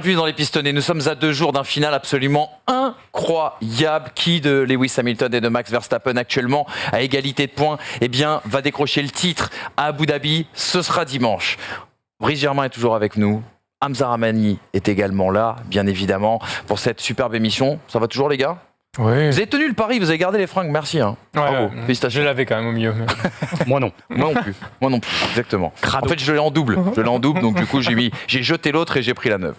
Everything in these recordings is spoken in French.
Bienvenue dans les Pistonnés. Nous sommes à 2 jours d'un final absolument incroyable. Qui de Lewis Hamilton et de Max Verstappen actuellement à égalité de points, eh bien, va décrocher le titre à Abu Dhabi. Ce sera dimanche. Brice Germain est toujours avec nous. Hamza Ramani est également là, bien évidemment, pour cette superbe émission. Ça va toujours, les gars ? Oui. Vous avez tenu le pari, vous avez gardé les fringues, merci. Hein. Bravo, félicitations. Je l'avais quand même au milieu. Mais... Moi non. Moi non plus, exactement. En fait, je l'ai en double. Donc du coup, j'ai jeté l'autre et j'ai pris la neuve.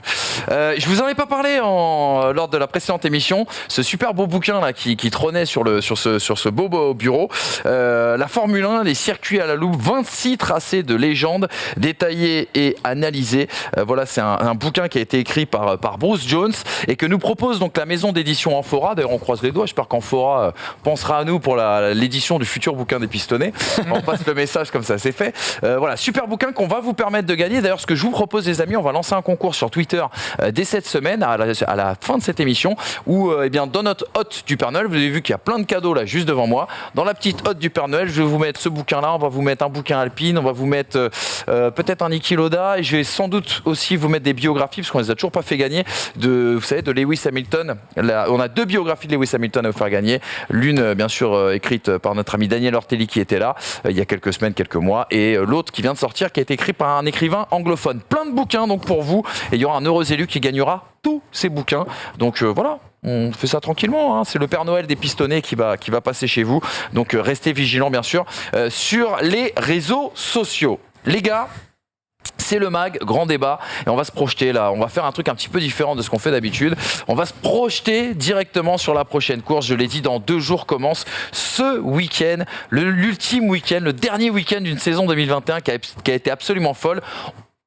Je vous en ai pas parlé lors de la précédente émission. Ce super beau bouquin là qui trônait sur ce beau bureau. La Formule 1, les circuits à la loupe, 26 tracés de légende détaillés et analysés. Voilà, c'est un bouquin qui a été écrit par Bruce Jones et que nous propose donc la maison d'édition Amphora. D'ailleurs, on croise les doigts. J'espère qu'Amphora pensera à nous pour l'édition du futur bouquin des Pistonnés. On passe le message comme ça, c'est fait. Voilà, super bouquin qu'on va vous permettre de gagner. D'ailleurs, ce que je vous propose, les amis, on va lancer un concours sur Twitter dès cette semaine, à la fin de cette émission, où, eh bien, dans notre hotte du Père Noël, vous avez vu qu'il y a plein de cadeaux là, juste devant moi. Dans la petite hotte du Père Noël, je vais vous mettre ce bouquin-là. On va vous mettre un bouquin Alpine. On va vous mettre peut-être un Niki Lauda. Et je vais sans doute aussi vous mettre des biographies, parce qu'on les a toujours pas fait gagner, vous savez, de Lewis Hamilton. On a 2 biographies de Lewis Hamilton à vous faire gagner. L'une, bien sûr, écrite par notre ami Daniel Ortelli qui était là il y a quelques semaines, quelques mois, et l'autre qui vient de sortir, qui a été écrit par un écrivain anglophone. Plein de bouquins donc pour vous, et il y aura un heureux élu qui gagnera tous ces bouquins. Donc voilà. On fait ça tranquillement, hein. C'est le Père Noël des Pistonnés qui va passer chez vous. Donc restez vigilants, bien sûr, sur les réseaux sociaux. Les gars, c'est le MAG, grand débat, et on va se projeter là, on va faire un truc un petit peu différent de ce qu'on fait d'habitude. On va se projeter directement sur la prochaine course. Je l'ai dit, dans 2 jours commence ce week-end, l'ultime week-end, le dernier week-end d'une saison 2021 qui a été absolument folle.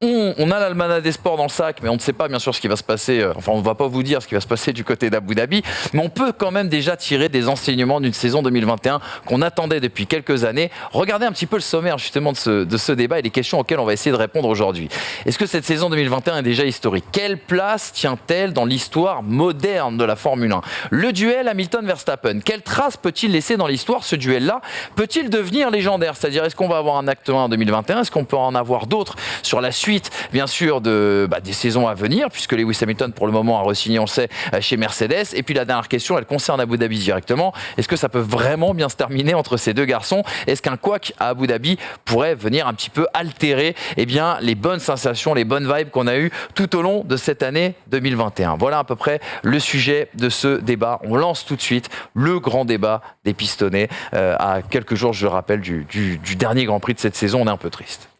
On a l'almanach des sports dans le sac, mais on ne sait pas bien sûr ce qui va se passer. Enfin, on ne va pas vous dire ce qui va se passer du côté d'Abu Dhabi, mais on peut quand même déjà tirer des enseignements d'une saison 2021 qu'on attendait depuis quelques années. Regardez un petit peu le sommaire justement de ce débat et les questions auxquelles on va essayer de répondre aujourd'hui. Est-ce que cette saison 2021 est déjà historique ? Quelle place tient-elle dans l'histoire moderne de la Formule 1 ? Le duel Hamilton-Verstappen, quelle trace peut-il laisser dans l'histoire, ce duel-là ? Peut-il devenir légendaire ? C'est-à-dire, est-ce qu'on va avoir un acte 1 en 2021 ? Est-ce qu'on peut en avoir d'autres sur la suite, bien sûr, des saisons à venir, puisque Lewis Hamilton, pour le moment, a re-signé, on le sait, chez Mercedes. Et puis la dernière question, elle concerne Abu Dhabi directement. Est-ce que ça peut vraiment bien se terminer entre ces deux garçons ? Est-ce qu'un couac à Abu Dhabi pourrait venir un petit peu altérer les bonnes sensations, les bonnes vibes qu'on a eues tout au long de cette année 2021 ? Voilà à peu près le sujet de ce débat. On lance tout de suite le grand débat des Pistonnés. À quelques jours, je le rappelle, du dernier Grand Prix de cette saison. On est un peu triste.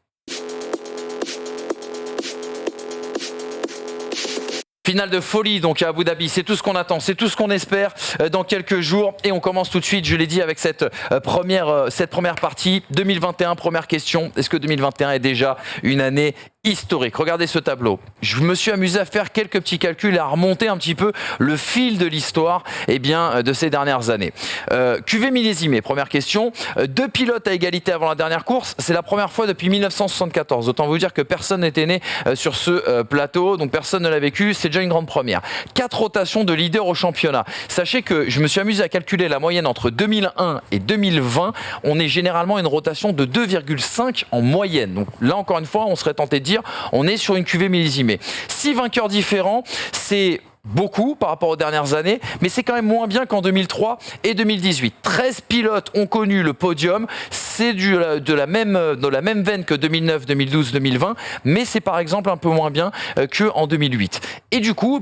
Finale de folie donc à Abu Dhabi, c'est tout ce qu'on attend, c'est tout ce qu'on espère dans quelques jours, et on commence tout de suite, je l'ai dit, avec cette première partie. 2021, première question, est-ce que 2021 est déjà une année historique ? Regardez ce tableau. Je me suis amusé à faire quelques petits calculs et à remonter un petit peu le fil de l'histoire de ces dernières années. QV millésimé, première question. 2 pilotes à égalité avant la dernière course, c'est la première fois depuis 1974. Autant vous dire que personne n'était né sur ce plateau, donc personne ne l'a vécu, c'est déjà une grande première. 4 rotations de leader au championnat. Sachez que je me suis amusé à calculer la moyenne entre 2001 et 2020. On est généralement à une rotation de 2,5 en moyenne. Donc là, encore une fois, on serait tenté de dire on est sur une QV millésimée. 6 vainqueurs différents, c'est beaucoup par rapport aux dernières années, mais c'est quand même moins bien qu'en 2003 et 2018. 13 pilotes ont connu le podium, c'est de la même veine que 2009, 2012, 2020, mais c'est par exemple un peu moins bien qu'en 2008. Et du coup,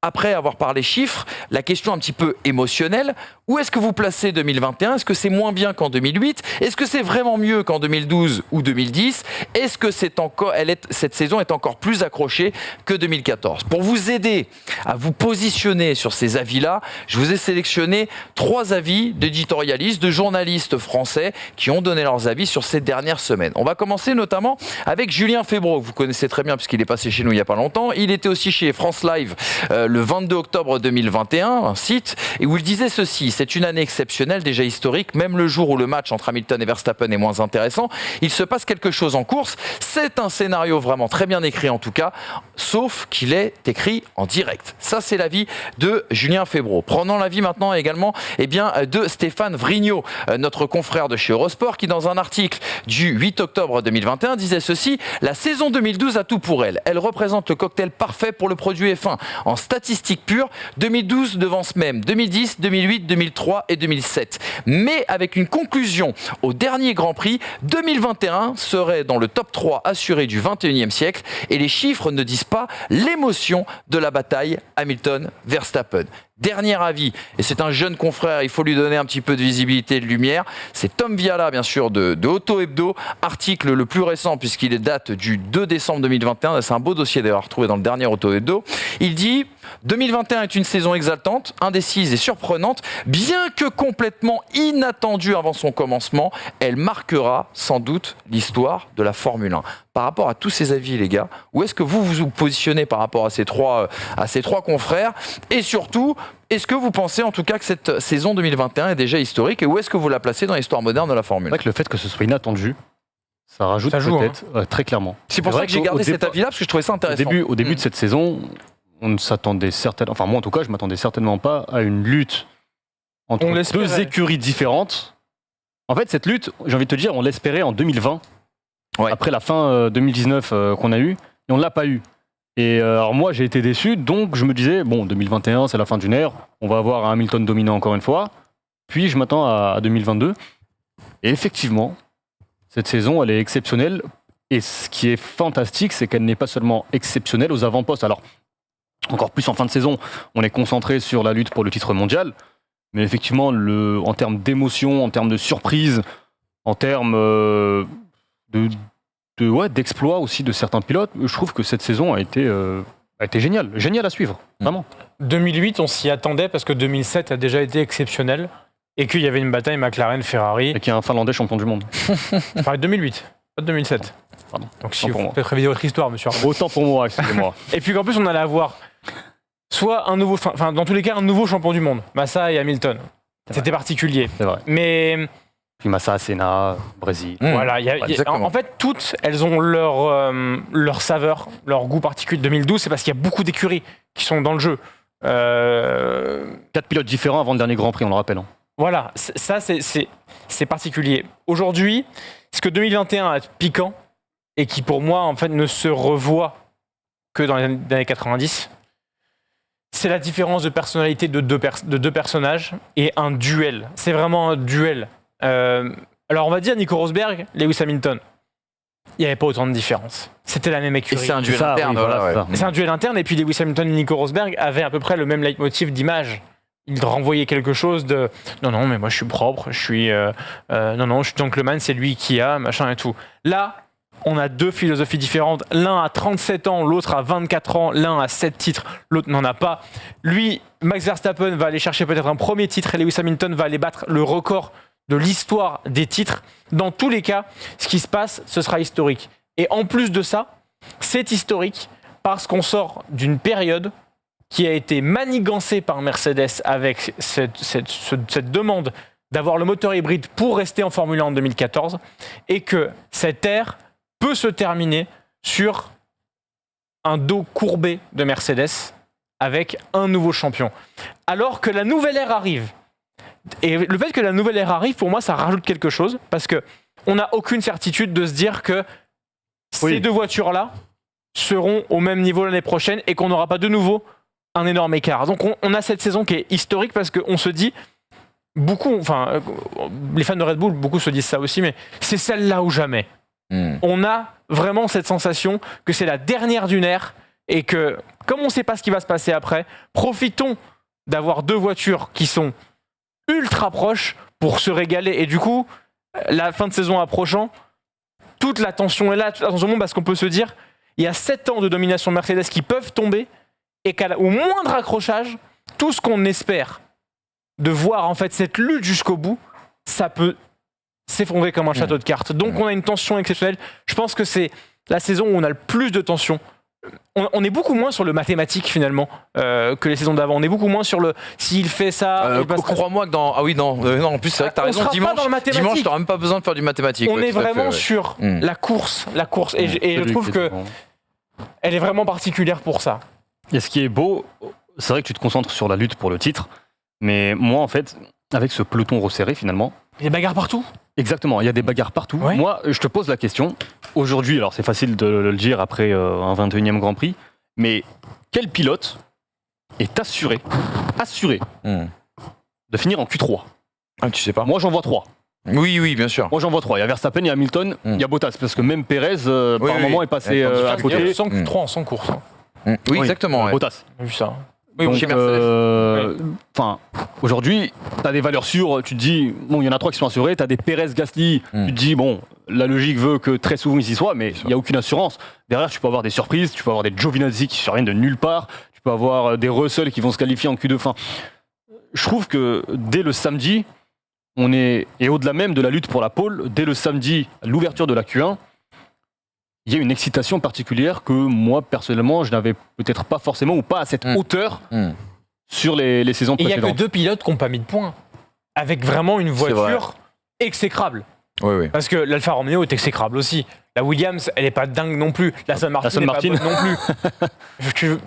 après avoir parlé chiffres, la question un petit peu émotionnelle, où est-ce que vous placez 2021 ? Est-ce que c'est moins bien qu'en 2008 ? Est-ce que c'est vraiment mieux qu'en 2012 ou 2010 ? Est-ce que cette saison est encore plus accrochée que 2014 ? Pour vous aider à vous positionner sur ces avis-là, je vous ai sélectionné 3 avis d'éditorialistes, de journalistes français qui ont donné leurs avis sur ces dernières semaines. On va commencer notamment avec Julien Febvreau, que vous connaissez très bien puisqu'il est passé chez nous il n'y a pas longtemps. Il était aussi chez France Live le 22 octobre 2021, un site, et où il disait ceci. c'est une année exceptionnelle, déjà historique. Même le jour où le match entre Hamilton et Verstappen est moins intéressant, il se passe quelque chose en course. C'est un scénario vraiment très bien écrit en tout cas, sauf qu'il est écrit en direct. Ça, c'est l'avis de Julien Febvre. Prenons l'avis maintenant également de Stéphane Vrignot, notre confrère de chez Eurosport, qui dans un article du 8 octobre 2021 disait ceci: la saison 2012 a tout pour elle. Elle représente le cocktail parfait pour le produit F1. En statistiques pures, 2012 devance même 2010, 2008, 2003 et 2007. Mais avec une conclusion au dernier Grand Prix, 2021 serait dans le top 3 assuré du 21e siècle et les chiffres ne disent pas l'émotion de la bataille Hamilton-Verstappen. Dernier avis, et c'est un jeune confrère, il faut lui donner un petit peu de visibilité et de lumière, c'est Tom Viala, bien sûr, de Auto Hebdo, article le plus récent puisqu'il date du 2 décembre 2021, c'est un beau dossier d'ailleurs retrouvé dans le dernier Auto Hebdo. Il dit « 2021 est une saison exaltante, indécise et surprenante, bien que complètement inattendue avant son commencement, elle marquera sans doute l'histoire de la Formule 1. » Par rapport à tous ces avis, les gars, où est-ce que vous vous positionnez par rapport à ces trois confrères? Et surtout, est-ce que vous pensez en tout cas que cette saison 2021 est déjà historique et où est-ce que vous la placez dans l'histoire moderne de la Formule 1? C'est vrai que le fait que ce soit inattendu, ça rajoute peut-être très clairement. C'est pour ça que j'ai gardé cet avis-là parce que je trouvais ça intéressant. Au début de cette saison, on ne s'attendait certainement, enfin moi en tout cas, je m'attendais certainement pas à une lutte entre deux écuries différentes. En fait, cette lutte, j'ai envie de te dire, on l'espérait en 2020. Ouais. Après la fin 2019 qu'on a eue, et on ne l'a pas eu. Et alors moi j'ai été déçu, donc je me disais, bon 2021 c'est la fin d'une ère, on va avoir un Hamilton dominant encore une fois, puis je m'attends à 2022. Et effectivement, cette saison elle est exceptionnelle, et ce qui est fantastique c'est qu'elle n'est pas seulement exceptionnelle aux avant-postes. Alors encore plus en fin de saison, on est concentré sur la lutte pour le titre mondial, mais effectivement en termes d'émotion, en termes de surprise, en termes d'exploits aussi de certains pilotes, je trouve que cette saison a été géniale à suivre, vraiment. 2008, on s'y attendait parce que 2007 a déjà été exceptionnel et qu'il y avait une bataille McLaren-Ferrari. Et qu'il y a un Finlandais champion du monde. Je parlais de 2008, pas de 2007. Pardon. Donc si vous peut-être réviser votre histoire, monsieur. Autant pour moi, excusez-moi. Et puis qu'en plus, on allait avoir soit un nouveau, dans tous les cas, un nouveau champion du monde, Massa et Hamilton. C'était particulier. C'est vrai. Mais puis Massa, Senna, Brésil. Voilà, en fait, toutes, elles ont leur saveur, leur goût particulier. 2012, c'est parce qu'il y a beaucoup d'écuries qui sont dans le jeu. 4 pilotes différents avant le dernier Grand Prix, on le rappelle. Hein. Voilà, ça, c'est particulier. Aujourd'hui, ce que 2021 a de piquant, et qui pour moi, en fait, ne se revoit que dans les années 90, c'est la différence de personnalité de deux personnages et un duel. C'est vraiment un duel. Alors on va dire Nico Rosberg, Lewis Hamilton. Il n'y avait pas autant de différence. C'était la même écurie. Et c'est un duel interne. Voilà, c'est un duel interne. Et puis Lewis Hamilton et Nico Rosberg avaient à peu près le même leitmotiv d'image. Ils renvoyaient quelque chose de non mais moi je suis propre, je suis je suis gentleman, c'est lui qui a machin et tout. Là, on a deux philosophies différentes. L'un a 37 ans, l'autre a 24 ans. L'un a 7 titres, l'autre n'en a pas. Lui, Max Verstappen va aller chercher peut-être un premier titre et Lewis Hamilton va aller battre le record de l'histoire des titres. Dans tous les cas, ce qui se passe, ce sera historique. Et en plus de ça, c'est historique parce qu'on sort d'une période qui a été manigancée par Mercedes avec cette demande d'avoir le moteur hybride pour rester en Formule 1 en 2014 et que cette ère peut se terminer sur un dos courbé de Mercedes avec un nouveau champion. Alors que la nouvelle ère arrive. Et le fait que la nouvelle ère arrive, pour moi, ça rajoute quelque chose parce qu'on n'a aucune certitude de se dire que ces deux voitures-là seront au même niveau l'année prochaine et qu'on n'aura pas de nouveau un énorme écart. Donc on a cette saison qui est historique parce qu'on se dit, les fans de Red Bull, beaucoup se disent ça aussi, mais c'est celle-là ou jamais. On a vraiment cette sensation que c'est la dernière d'une ère et que, comme on ne sait pas ce qui va se passer après, profitons d'avoir deux voitures qui sont ultra proches pour se régaler. Et du coup, la fin de saison approchant, toute la tension est là, toute la tension monte parce qu'on peut se dire, il y a 7 ans de domination Mercedes qui peuvent tomber et qu'au moindre accrochage, tout ce qu'on espère de voir en fait cette lutte jusqu'au bout, ça peut s'effondrer comme un château de cartes. Donc on a une tension exceptionnelle. Je pense que c'est la saison où on a le plus de tension on est beaucoup moins sur le mathématique finalement que les saisons d'avant. On est beaucoup moins sur le s'il fait ça. Crois-moi que dans. Ah oui, non, en plus, c'est vrai que t'as raison. Dimanche, t'auras même pas besoin de faire du mathématique. On est vraiment sur la course. Et je trouve que elle est vraiment particulière pour ça. Et ce qui est beau, c'est vrai que tu te concentres sur la lutte pour le titre, mais moi, en fait, avec ce peloton resserré, finalement. Il y a des bagarres partout. Exactement, il y a des bagarres partout. Ouais. Moi, je te pose la question. Aujourd'hui, alors c'est facile de le dire après un 21e Grand Prix, mais quel pilote est assuré de finir en Q3 ? Ah, tu sais pas. Moi, j'en vois 3. Oui, bien sûr. Moi, j'en vois 3. Il y a Verstappen, il y a Hamilton, il y a Bottas, parce que même Pérez, par moment, est passé à côté. Sans Q3 sans course. Oui, exactement. Bottas. J'ai vu ça. Donc, aujourd'hui, tu as des valeurs sûres, tu te dis, bon, il y en a 3 qui sont assurés, tu as des Pérez, Gasly, tu te dis, bon, la logique veut que très souvent ils y soient, mais il n'y a aucune assurance. Derrière, tu peux avoir des surprises, tu peux avoir des Giovinazzi qui ne viennent de nulle part, tu peux avoir des Russell qui vont se qualifier en Q2. Enfin, je trouve que dès le samedi, et au-delà même de la lutte pour la pole, dès le samedi, l'ouverture de la Q1, il y a une excitation particulière que moi, personnellement, je n'avais peut-être pas forcément ou pas à cette hauteur sur les saisons précédentes. Il n'y a que 2 pilotes qui n'ont pas mis de points, avec vraiment une voiture exécrable. Oui. Parce que l'Alfa Romeo est exécrable aussi. La Williams, elle n'est pas dingue non plus. La Aston Martin n'est pas bonne non plus.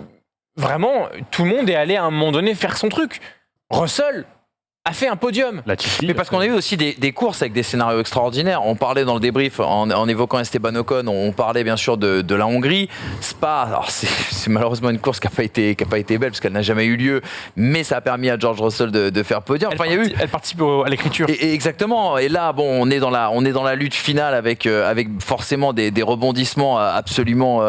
Vraiment, tout le monde est allé à un moment donné faire son truc. Russell a fait un podium. Mais parce qu'on a eu aussi des courses avec des scénarios extraordinaires. On parlait dans le débrief, en évoquant Esteban Ocon, on parlait bien sûr de la Hongrie. Spa, alors c'est malheureusement une course qui n'a pas été belle parce qu'elle n'a jamais eu lieu, mais ça a permis à George Russell de faire podium. Enfin, elle participe à l'écriture. Et exactement. Et là, bon, on est dans la lutte finale avec forcément des rebondissements absolument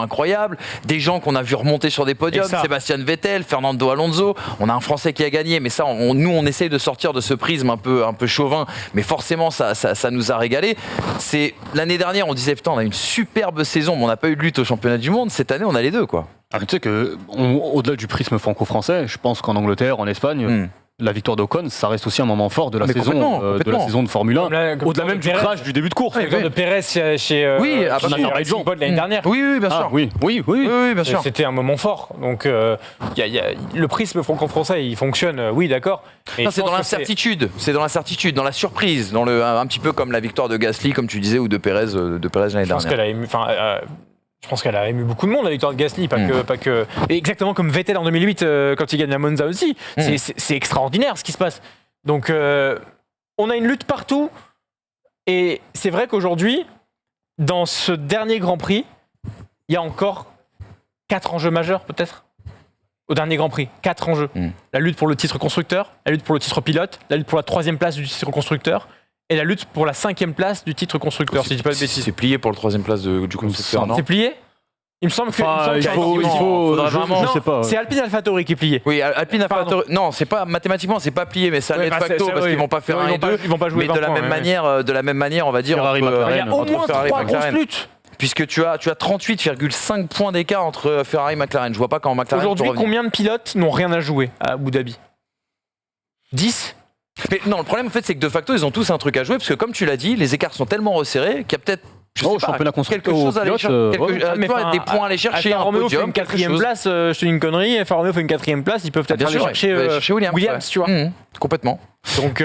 incroyables. Des gens qu'on a vu remonter sur des podiums. Sébastien Vettel, Fernando Alonso. On a un Français qui a gagné, mais ça, nous, on essaye de sortir de ce prisme un peu chauvin, mais forcément ça nous a régalé. C'est l'année dernière, on disait putain, on a une superbe saison, mais on n'a pas eu de lutte au championnat du monde. Cette année, on a les deux, quoi. Tu sais que au-delà du prisme franco-français, je pense qu'en Angleterre, en Espagne, la victoire d'Ocon, ça reste aussi un moment fort de la saison de Formule 1. Au-delà même du crash du début de course. La victoire de Pérez chez Racing Point l'année dernière. Oui, bien sûr. Oui, bien sûr. C'était un moment fort. Donc, le prisme franco-français, il fonctionne. Oui, d'accord. C'est dans l'incertitude. C'est dans l'incertitude, dans la surprise, un petit peu comme la victoire de Gasly, comme tu disais, ou de Pérez l'année dernière. Je pense qu'elle a ému beaucoup de monde, la victoire de Gasly, pas que. Et exactement comme Vettel en 2008 quand il gagne à Monza aussi. C'est extraordinaire ce qui se passe. Donc on a une lutte partout. Et c'est vrai qu'aujourd'hui, dans ce dernier Grand Prix, il y a encore 4 enjeux majeurs peut-être. Au dernier Grand Prix, 4 enjeux. La lutte pour le titre constructeur, la lutte pour le titre pilote, la lutte pour la 3e place du titre constructeur. Et la lutte pour la 5e place du titre constructeur, si je dis pas de bêtises. C'est plié pour la 3e place du constructeur, non ? C'est plié ? Il me semble que il faut vraiment, je sais pas. C'est Alpine AlphaTauri qui est plié. Oui, Alpine AlphaTauri. Non, c'est pas mathématiquement, c'est pas plié, mais ça l'est de facto parce qu'ils vont pas faire 1 et 2. Ils vont pas jouer. Mais de la même manière, on va dire. Il y a au moins 3 grosses luttes. Puisque tu as 38,5 points d'écart entre Ferrari et McLaren. Je vois pas quand McLaren. Aujourd'hui, combien de pilotes n'ont rien à jouer à Abu Dhabi ? 10 ? Mais non, le problème en fait, c'est que de facto, ils ont tous un truc à jouer parce que comme tu l'as dit, les écarts sont tellement resserrés qu'il y a peut-être quelque chose à aller chercher, des points à aller chercher. Alfa Romeo fait une 4e place, je te dis une connerie. Alfa Romeo fait une 4e place, ils peuvent peut-être aller chercher Williams, tu vois. Complètement. Donc,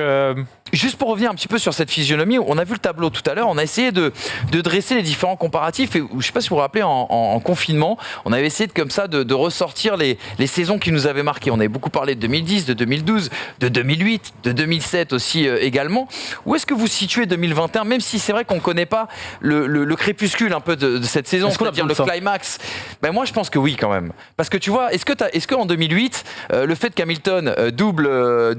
juste pour revenir un petit peu sur cette physionomie, on a vu le tableau tout à l'heure, on a essayé de dresser les différents comparatifs. Et je ne sais pas si vous vous rappelez, en confinement, on avait essayé de ressortir les saisons qui nous avaient marqué. On avait beaucoup parlé de 2010, de 2012, de 2008, de 2007 aussi également. Où est-ce que vous situez 2021, même si c'est vrai qu'on ne connaît pas le crépuscule un peu de cette saison, c'est-à-dire le climax? Ben moi, je pense que oui, quand même. Parce que tu vois, est-ce qu'en 2008, le fait qu'Hamilton double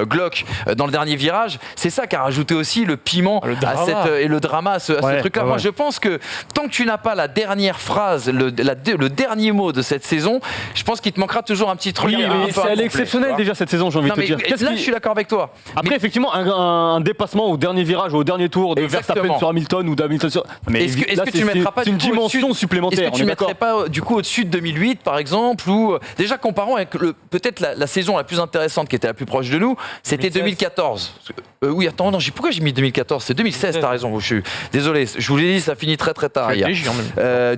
Glock dans le dernier virage, c'est ça qui a rajouté aussi le piment et le drama à ce truc-là. Moi, je pense que tant que tu n'as pas la dernière phrase, le dernier mot de cette saison, je pense qu'il te manquera toujours un petit truc. Oui, mais elle est exceptionnelle déjà cette saison, j'ai envie de te dire. Là, je suis d'accord avec toi. Après, effectivement, un dépassement au dernier virage, au dernier tour de Verstappen sur Hamilton ou d'Hamilton sur. Mais est-ce que tu ne mettras pas une dimension supplémentaire? Est-ce que tu ne mettrais pas du coup au-dessus de 2008 par exemple, ou déjà comparons avec peut-être la saison la plus intéressante qui était la plus proche de nous, c'était 2014. Oui, attends, non, pourquoi j'ai mis 2014 ? C'est 2016, t'as raison. Je suis désolé, je vous l'ai dit, ça finit très très tard hier.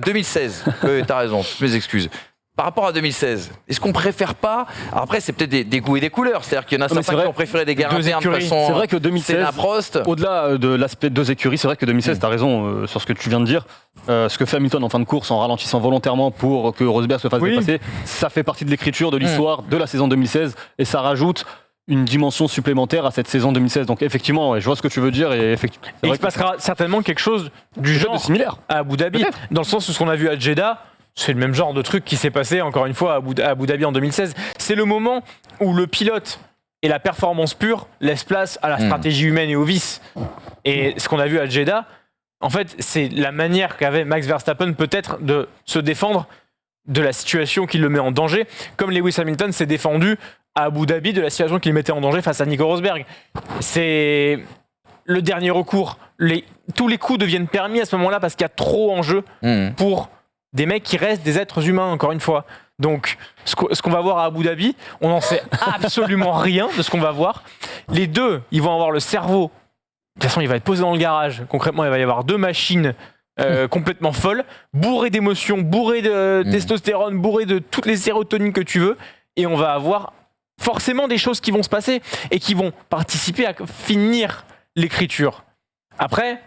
2016, t'as raison, mes excuses. Par rapport à 2016, est-ce qu'on préfère pas... Alors après, c'est peut-être des goûts et des couleurs. C'est-à-dire qu'il y en a certains qui ont préféré des guerres internes de façon... C'est vrai que 2016, Prost. Au-delà de l'aspect deux écuries, c'est vrai que 2016, tu as raison sur ce que tu viens de dire. Ce que fait Hamilton en fin de course, en ralentissant volontairement pour que Rosberg se fasse dépasser, ça fait partie de l'écriture, de l'histoire de la saison 2016. Et ça rajoute une dimension supplémentaire à cette saison 2016. Donc effectivement, je vois ce que tu veux dire. Et il se passera certainement quelque chose du genre de similaire à Abu Dhabi. Dans le sens où ce qu'on a vu à Jeddah, c'est le même genre de truc qui s'est passé, encore une fois, à Abu Dhabi en 2016. C'est le moment où le pilote et la performance pure laissent place à la stratégie humaine et au vice. Et ce qu'on a vu à Jeddah, en fait, c'est la manière qu'avait Max Verstappen peut-être de se défendre de la situation qui le met en danger, comme Lewis Hamilton s'est défendu à Abu Dhabi de la situation qui le mettait en danger face à Nico Rosberg. C'est le dernier recours. Tous les coups deviennent permis à ce moment-là parce qu'il y a trop en jeu pour des mecs qui restent des êtres humains, encore une fois. Donc, ce qu'on va voir à Abu Dhabi, on n'en sait absolument rien de ce qu'on va voir. Les deux, ils vont avoir le cerveau. De toute façon, il va être posé dans le garage. Concrètement, il va y avoir deux machines complètement folles, bourrées d'émotions, bourrées de testostérone, bourrées de toutes les sérotonines que tu veux. Et on va avoir forcément des choses qui vont se passer et qui vont participer à finir l'écriture. Après,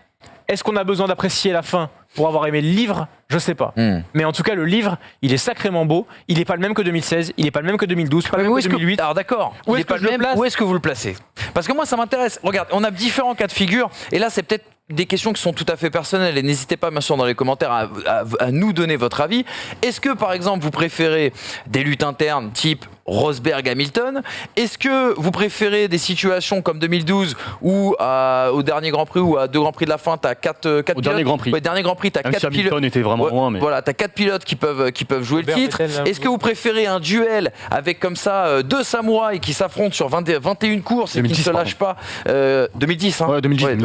est-ce qu'on a besoin d'apprécier la fin pour avoir aimé le livre ? Je sais pas. Mais en tout cas, le livre, il est sacrément beau. Il n'est pas le même que 2016, il n'est pas le même que 2012, pas le même que 2008. Alors d'accord, où est-ce que vous le placez ? Parce que moi, ça m'intéresse. Regarde, on a différents cas de figure. Et là, c'est peut-être des questions qui sont tout à fait personnelles. Et n'hésitez pas, bien sûr, dans les commentaires à nous donner votre avis. Est-ce que, par exemple, vous préférez des luttes internes type Rosberg-Hamilton ? Est-ce que vous préférez des situations comme 2012 où au dernier Grand Prix ou à 2 Grands Prix de la fin, tu as 4 pilotes. Dernier Grand Prix. Ouais, dernier Grand Prix, tu as 4 pilotes. Hamilton était vraiment loin, mais... Voilà, tu as 4 pilotes qui peuvent jouer le titre. Est-ce que vous préférez un duel avec comme ça 2 samouraïs qui s'affrontent sur 21 courses et qui ne se lâchent pas 2010, hein. Ouais, 2010.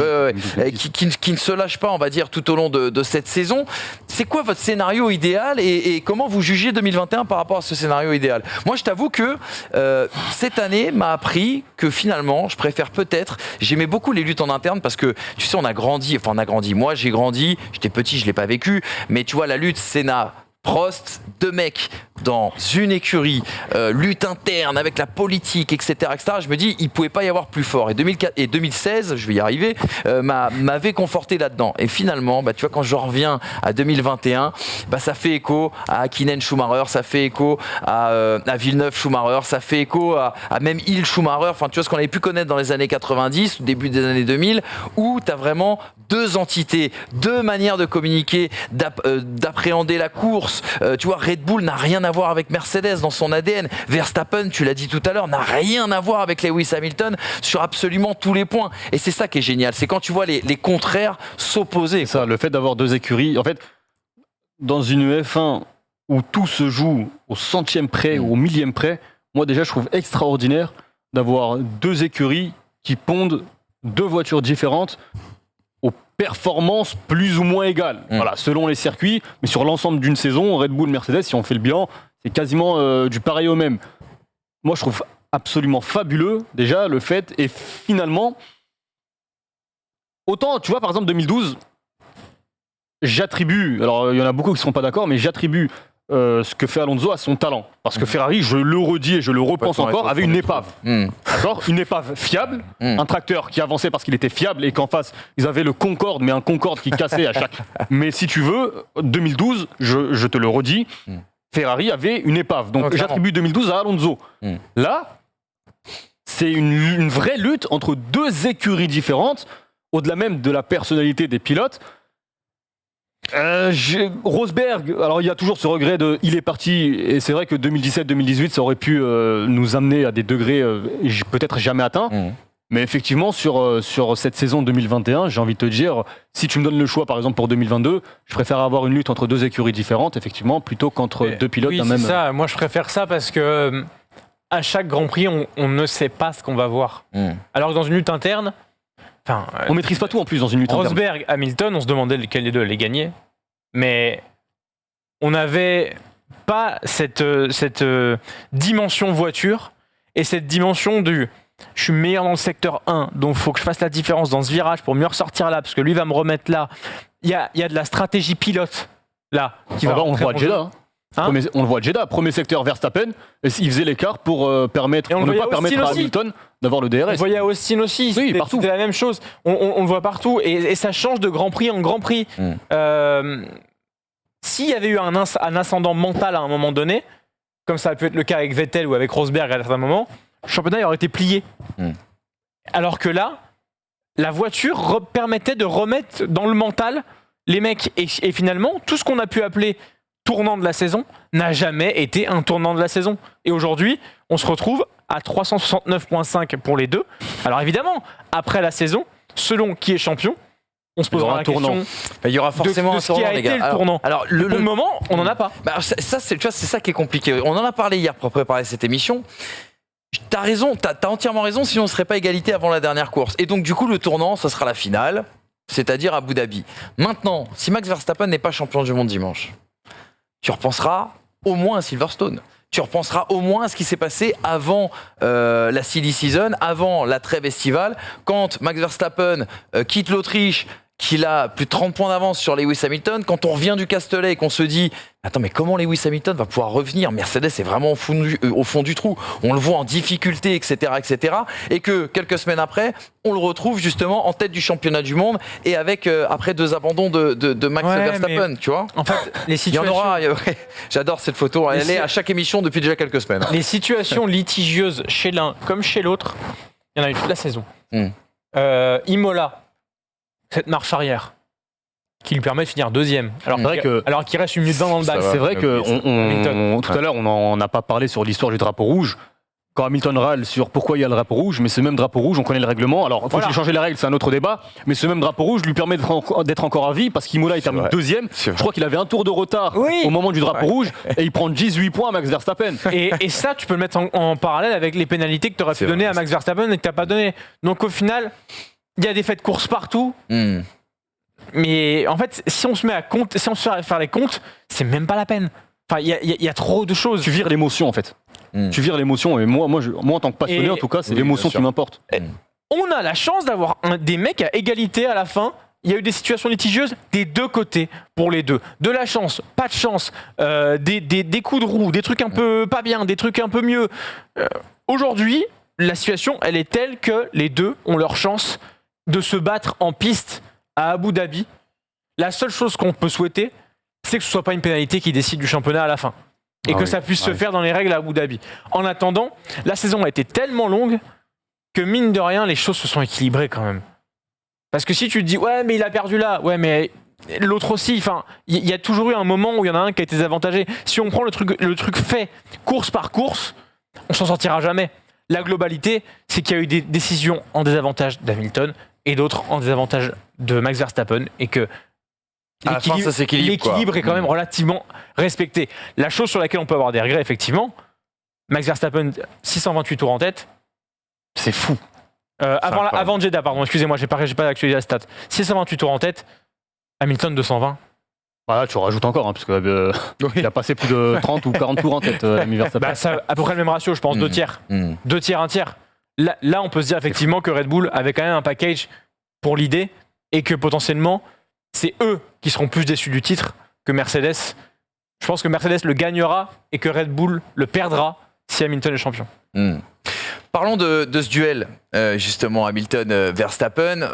Qui ne se lâchent pas, on va dire, tout au long de cette saison. C'est quoi votre scénario idéal et comment vous jugez 2021 par rapport à ce scénario idéal ? Moi, je t'avoue que cette année m'a appris que finalement, je préfère peut-être... J'aimais beaucoup les luttes en interne parce que, tu sais, on a grandi. Moi, j'ai grandi. J'étais petit, je ne l'ai pas vécu. Mais tu vois, la lutte Senna... Prost, 2 mecs dans une écurie, lutte interne avec la politique, etc., etc. Je me dis, il ne pouvait pas y avoir plus fort. Et 2016, je vais y arriver, m'avait conforté là-dedans. Et finalement, tu vois, quand je reviens à 2021, ça fait écho à Hakkinen Schumacher, ça fait écho à Villeneuve Schumacher, ça fait écho à même Hill Schumacher. Enfin, tu vois, ce qu'on avait pu connaître dans les années 90, début des années 2000, où tu as vraiment 2 entités, 2 manières de communiquer, d'appréhender la course. Tu vois, Red Bull n'a rien à voir avec Mercedes dans son ADN. Verstappen, tu l'as dit tout à l'heure, n'a rien à voir avec Lewis Hamilton sur absolument tous les points. Et c'est ça qui est génial, c'est quand tu vois les contraires s'opposer. C'est ça, le fait d'avoir 2 écuries. En fait, dans une F1 où tout se joue au centième près ou au millième près, moi déjà je trouve extraordinaire d'avoir 2 écuries qui pondent 2 voitures différentes aux performances plus ou moins égales. Voilà, selon les circuits, mais sur l'ensemble d'une saison, Red Bull, Mercedes, si on fait le bilan, c'est quasiment du pareil au même. Moi, je trouve absolument fabuleux, déjà, le fait, et finalement, autant, tu vois, par exemple, 2012, j'attribue, alors il y en a beaucoup qui ne seront pas d'accord, mais j'attribue ce que fait Alonso à son talent. Parce que Ferrari, je le redis et je le repense encore, avait une épave. D'accord ? Une épave fiable, un tracteur qui avançait parce qu'il était fiable et qu'en face, ils avaient le Concorde, mais un Concorde qui cassait à chaque... Mais si tu veux, 2012, je te le redis, Ferrari avait une épave. Donc j'attribue 2012 à Alonso. Là, c'est une vraie lutte entre 2 écuries différentes, au-delà même de la personnalité des pilotes. Rosberg, alors il y a toujours ce regret de il est parti, et c'est vrai que 2017-2018 ça aurait pu nous amener à des degrés peut-être jamais atteints, mais effectivement sur cette saison 2021, j'ai envie de te dire, si tu me donnes le choix par exemple pour 2022, je préfère avoir une lutte entre 2 écuries différentes effectivement plutôt qu'entre 2 pilotes d'un même. Oui, c'est ça, moi je préfère ça parce que à chaque Grand Prix on ne sait pas ce qu'on va voir, alors que dans une lutte interne, on maîtrise pas tout en plus dans une lutte interne. Rosberg, Hamilton, on se demandait lequel des deux allait gagner, mais on n'avait pas cette dimension voiture Et cette dimension du je suis meilleur dans le secteur 1, donc il faut que je fasse la différence dans ce virage pour mieux ressortir là, parce que lui va me remettre là. Il y a de la stratégie pilote là. On le voit à Jeddah. On le voit à Jeddah, premier secteur Verstappen, il faisait l'écart pour ne pas permettre à Hamilton d'avoir le DRS. On le voyait à Austin aussi, oui, partout. C'était la même chose. On le voit partout et ça change de Grand Prix en Grand Prix. S'il y avait eu un ascendant mental à un moment donné, comme ça a pu être le cas avec Vettel ou avec Rosberg à certains moments, le championnat aurait été plié. Alors que là, la voiture permettait de remettre dans le mental les mecs. Et finalement, tout ce qu'on a pu appeler tournant de la saison n'a jamais été un tournant de la saison. Et aujourd'hui, on se retrouve à 369,5 pour les deux. Alors évidemment, après la saison, selon qui est champion, on se posera la question. Il y aura forcément un tournant, les gars. Le tournant. Alors, le moment, on n'en a pas. C'est ça qui est compliqué. On en a parlé hier pour préparer cette émission. T'as raison, t'as entièrement raison, sinon on ne serait pas égalité avant la dernière course. Et donc du coup, le tournant, ça sera la finale, c'est-à-dire Abu Dhabi. Maintenant, si Max Verstappen n'est pas champion du monde dimanche, tu repenseras au moins à Silverstone. Tu repenseras au moins à ce qui s'est passé avant la silly season, avant la trêve estivale, quand Max Verstappen quitte l'Autriche, qu'il a plus de 30 points d'avance sur Lewis Hamilton, quand on revient du Castellet et qu'on se dit « Attends, mais comment Lewis Hamilton va pouvoir revenir ? Mercedes est vraiment au fond du trou. On le voit en difficulté, etc. etc. » Et que quelques semaines après, on le retrouve justement en tête du championnat du monde et avec, après 2 abandons de Max Verstappen, tu vois. En fait, les situations... Il y en aura, j'adore cette photo, elle est à chaque émission depuis déjà quelques semaines. Les situations litigieuses chez l'un comme chez l'autre, il y en a eu toute la saison. Imola, cette marche arrière qui lui permet de finir 2e alors qu'il reste 1 minute 20 dans le bac. C'est vrai que tout à l'heure on n'a pas parlé sur l'histoire du drapeau rouge. Quand Hamilton râle sur pourquoi il y a le drapeau rouge, mais ce même drapeau rouge, on connaît le règlement. Alors, faut-il changer les règles, c'est un autre débat. Mais ce même drapeau rouge lui permet d'être encore à vie parce qu'Imola il termine 2e. Je crois qu'il avait un tour de retard au moment du drapeau rouge et il prend 18 points à Max Verstappen. Et ça, tu peux le mettre en parallèle avec les pénalités que tu aurais pu donner à Max Verstappen et que tu n'as pas donné. Donc au final, il y a des faits de course partout. Mais en fait, si on se met à faire les comptes, c'est même pas la peine. Enfin, il y a trop de choses. Tu vires l'émotion en fait. Tu vires l'émotion et moi en tant que passionné, en tout cas, c'est l'émotion qui m'importe. On a la chance d'avoir des mecs à égalité à la fin. Il y a eu des situations litigieuses des deux côtés pour les deux. De la chance, pas de chance, des coups de roue, des trucs un peu pas bien, des trucs un peu mieux. Aujourd'hui, la situation, elle est telle que les deux ont leur chance de se battre en piste à Abu Dhabi. La seule chose qu'on peut souhaiter, c'est que ce soit pas une pénalité qui décide du championnat à la fin. Et que ça puisse se faire dans les règles à Abu Dhabi. En attendant, la saison a été tellement longue que mine de rien, les choses se sont équilibrées quand même. Parce que si tu te dis, ouais, mais il a perdu là, ouais, mais l'autre aussi, enfin, il y a toujours eu un moment où il y en a un qui a été désavantagé. Si on prend le truc fait course par course, on s'en sortira jamais. La globalité, c'est qu'il y a eu des décisions en désavantage d'Hamilton et d'autres en désavantage de Max Verstappen et que l'équilibre est quand même relativement respecté. La chose sur laquelle on peut avoir des regrets, effectivement, Max Verstappen, 628 tours en tête, c'est fou. Avant Jeddah, pardon, excusez-moi, j'ai pas actualisé la stat. 628 tours en tête, Hamilton 220. Voilà, tu rajoutes encore, parce que il a passé plus de 30 ou 40 tours en tête, Verstappen. C'est à peu près le même ratio, je pense, 2 tiers. 2 tiers, 1 tiers. Là, on peut se dire effectivement que Red Bull avait quand même un package pour l'idée et que potentiellement, c'est eux qui seront plus déçus du titre que Mercedes. Je pense que Mercedes le gagnera et que Red Bull le perdra si Hamilton est champion. Parlons de ce duel, justement, Hamilton-Verstappen.